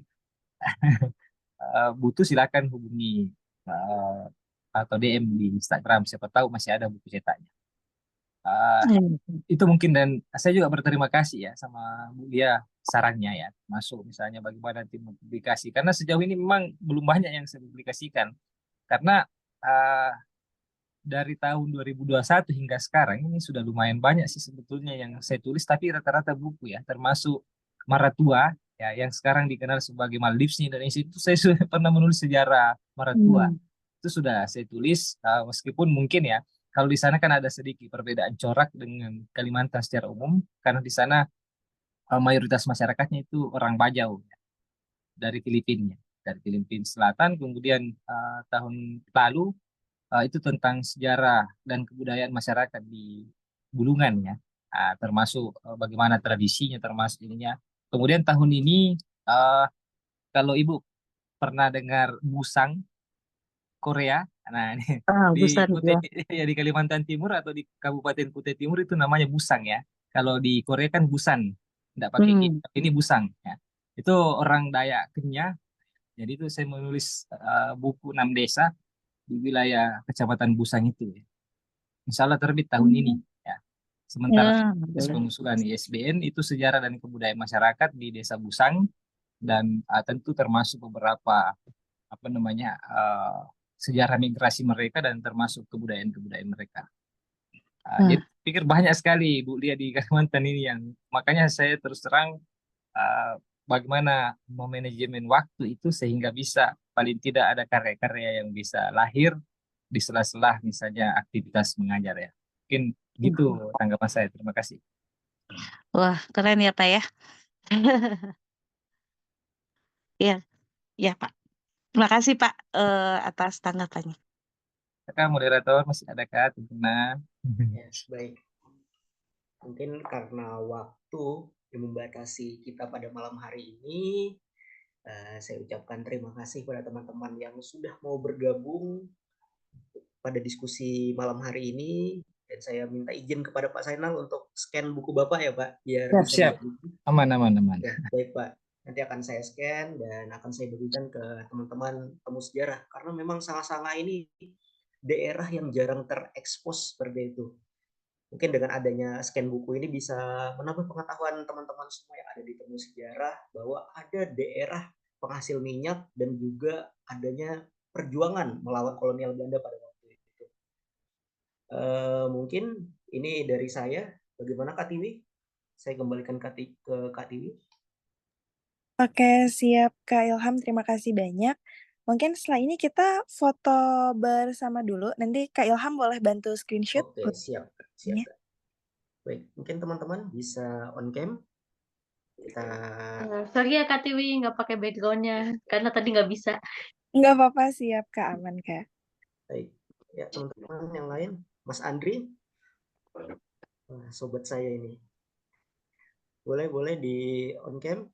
butuh silakan hubungi uh, atau DM di Instagram siapa tahu masih ada buku cetaknya. Uh, itu mungkin dan saya juga berterima kasih ya sama Bu Lia sarannya ya masuk misalnya bagaimana tim publikasi karena sejauh ini memang belum banyak yang saya publikasikan karena uh, dari tahun 2021 hingga sekarang ini sudah lumayan banyak sih sebetulnya yang saya tulis tapi rata-rata buku ya termasuk Maratua ya yang sekarang dikenal sebagai Maldives di Indonesia itu saya sudah pernah menulis sejarah Maratua itu sudah saya tulis meskipun mungkin ya kalau di sana kan ada sedikit perbedaan corak dengan Kalimantan secara umum karena di sana mayoritas masyarakatnya itu orang Bajau ya, dari Filipina dari Filipina Selatan kemudian tahun lalu itu tentang sejarah dan kebudayaan masyarakat di Bulungan ya, termasuk bagaimana tradisinya, termasuk ininya. Kemudian tahun ini, uh, kalau Ibu pernah dengar Busang Korea, nah ini di Busan Kutai, ya. ya di Kalimantan Timur atau di Kabupaten Kutai Timur itu namanya Busang ya. Kalau di Korea kan Busan, tidak pakai G, tapi ini Busang ya. Itu orang Dayak Kenya. Jadi itu saya menulis buku 6 desa di wilayah Kecamatan Busang itu ya. Insya Allah terbit tahun ini ya. Sementara Ya, tes pengusulan ISBN itu sejarah dan kebudayaan masyarakat di Desa Busang dan tentu termasuk beberapa apa namanya sejarah migrasi mereka dan termasuk kebudayaan-kebudayaan mereka. Jadi pikir banyak sekali Bu Lia di Kalimantan ini yang makanya saya terus terang bagaimana memanajemen waktu itu sehingga bisa paling tidak ada karya-karya yang bisa lahir di sela-sela misalnya aktivitas mengajar ya. Mungkin gitu tanggapan saya. Terima kasih. Wah, keren ya Pak ya. Iya, iya Pak. Terima kasih Pak atas tanggapannya. Kakak moderator masih adakah teman-teman? Ya, baik. Mungkin karena waktu yang membatasi kita pada malam hari ini, saya ucapkan terima kasih pada teman-teman yang sudah mau bergabung pada diskusi malam hari ini. Dan saya minta izin kepada Pak Zainal untuk scan buku Bapak ya Pak, biar Siap, bisa siap. dibagi. Aman, aman, aman. Ya, baik Pak. Nanti akan saya scan dan akan saya bagikan ke teman-teman temu sejarah. Karena memang Sanga-Sanga ini daerah yang jarang terekspos seperti itu. Mungkin dengan adanya scan buku ini bisa menambah pengetahuan teman-teman semua yang ada di temu sejarah bahwa ada daerah penghasil minyak dan juga adanya perjuangan melawan kolonial Belanda pada waktu itu. Mungkin ini dari saya. Bagaimana Kak Tiwi? Saya kembalikan ke Kak Tiwi. Oke, siap Kak Ilham. Terima kasih banyak. Mungkin setelah ini kita foto bersama dulu. Nanti Kak Ilham boleh bantu screenshot. Oke, siap. Siap. Baik, mungkin teman-teman bisa on cam. Kita Sorry ya Kak Tiwi, nggak pakai backgroundnya karena tadi nggak bisa. Nggak apa-apa, siap Kak. Aman Kak. baik. Ya, teman-teman yang lain, Mas Andri. Wah, sobat saya ini. Boleh di on cam.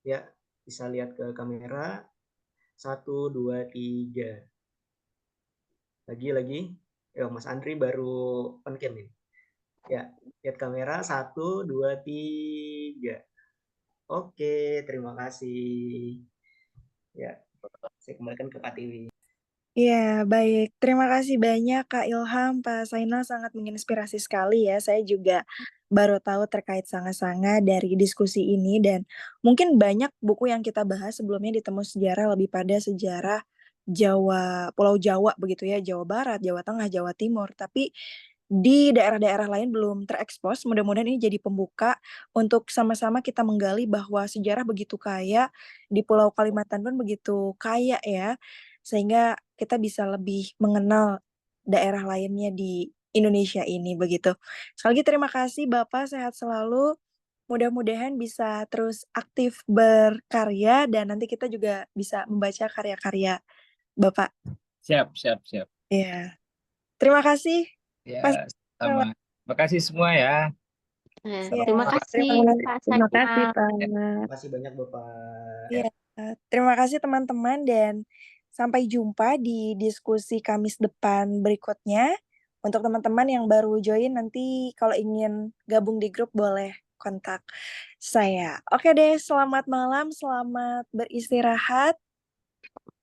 Ya, bisa lihat ke kamera. 1, 2, 3. Lagi. Ya, Mas Andri baru on cam ini. Ya, lihat kamera. 1, 2, 3. Oke, terima kasih. Ya, saya kembalikan ke Kak Tiwi. Iya, baik. Terima kasih banyak Kak Ilham. Pak Zainal sangat menginspirasi sekali ya. Saya juga baru tahu terkait Sanga-Sanga dari diskusi ini dan mungkin banyak buku yang kita bahas sebelumnya di Temu Sejarah lebih pada sejarah Jawa, Pulau Jawa begitu ya, Jawa Barat, Jawa Tengah, Jawa Timur. Tapi di daerah-daerah lain belum terekspos. Mudah-mudahan ini jadi pembuka untuk sama-sama kita menggali bahwa sejarah begitu kaya, di Pulau Kalimantan pun begitu kaya ya, sehingga kita bisa lebih mengenal daerah lainnya di Indonesia ini begitu. Sekali lagi terima kasih Bapak, sehat selalu. Mudah-mudahan bisa terus aktif berkarya dan nanti kita juga bisa membaca karya-karya Bapak. Siap. Ya. Terima kasih. Ya, Pas sama. Terima kasih semua ya. Terima kasih Pak Terima Zainal. kasih Pak. Terima kasih banyak Bapak. Ya, terima kasih teman-teman dan sampai jumpa di diskusi Kamis depan berikutnya. Untuk teman-teman yang baru join nanti kalau ingin gabung di grup boleh kontak saya. Oke deh, selamat malam, selamat beristirahat.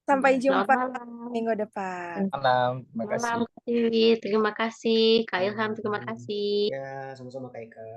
Sampai Selamat jumpa malam. minggu depan. Malam. Terima kasih. Malam Kak Tiwi, terima kasih. Kak Ilham, terima kasih. Ya, sama-sama Kak Eka.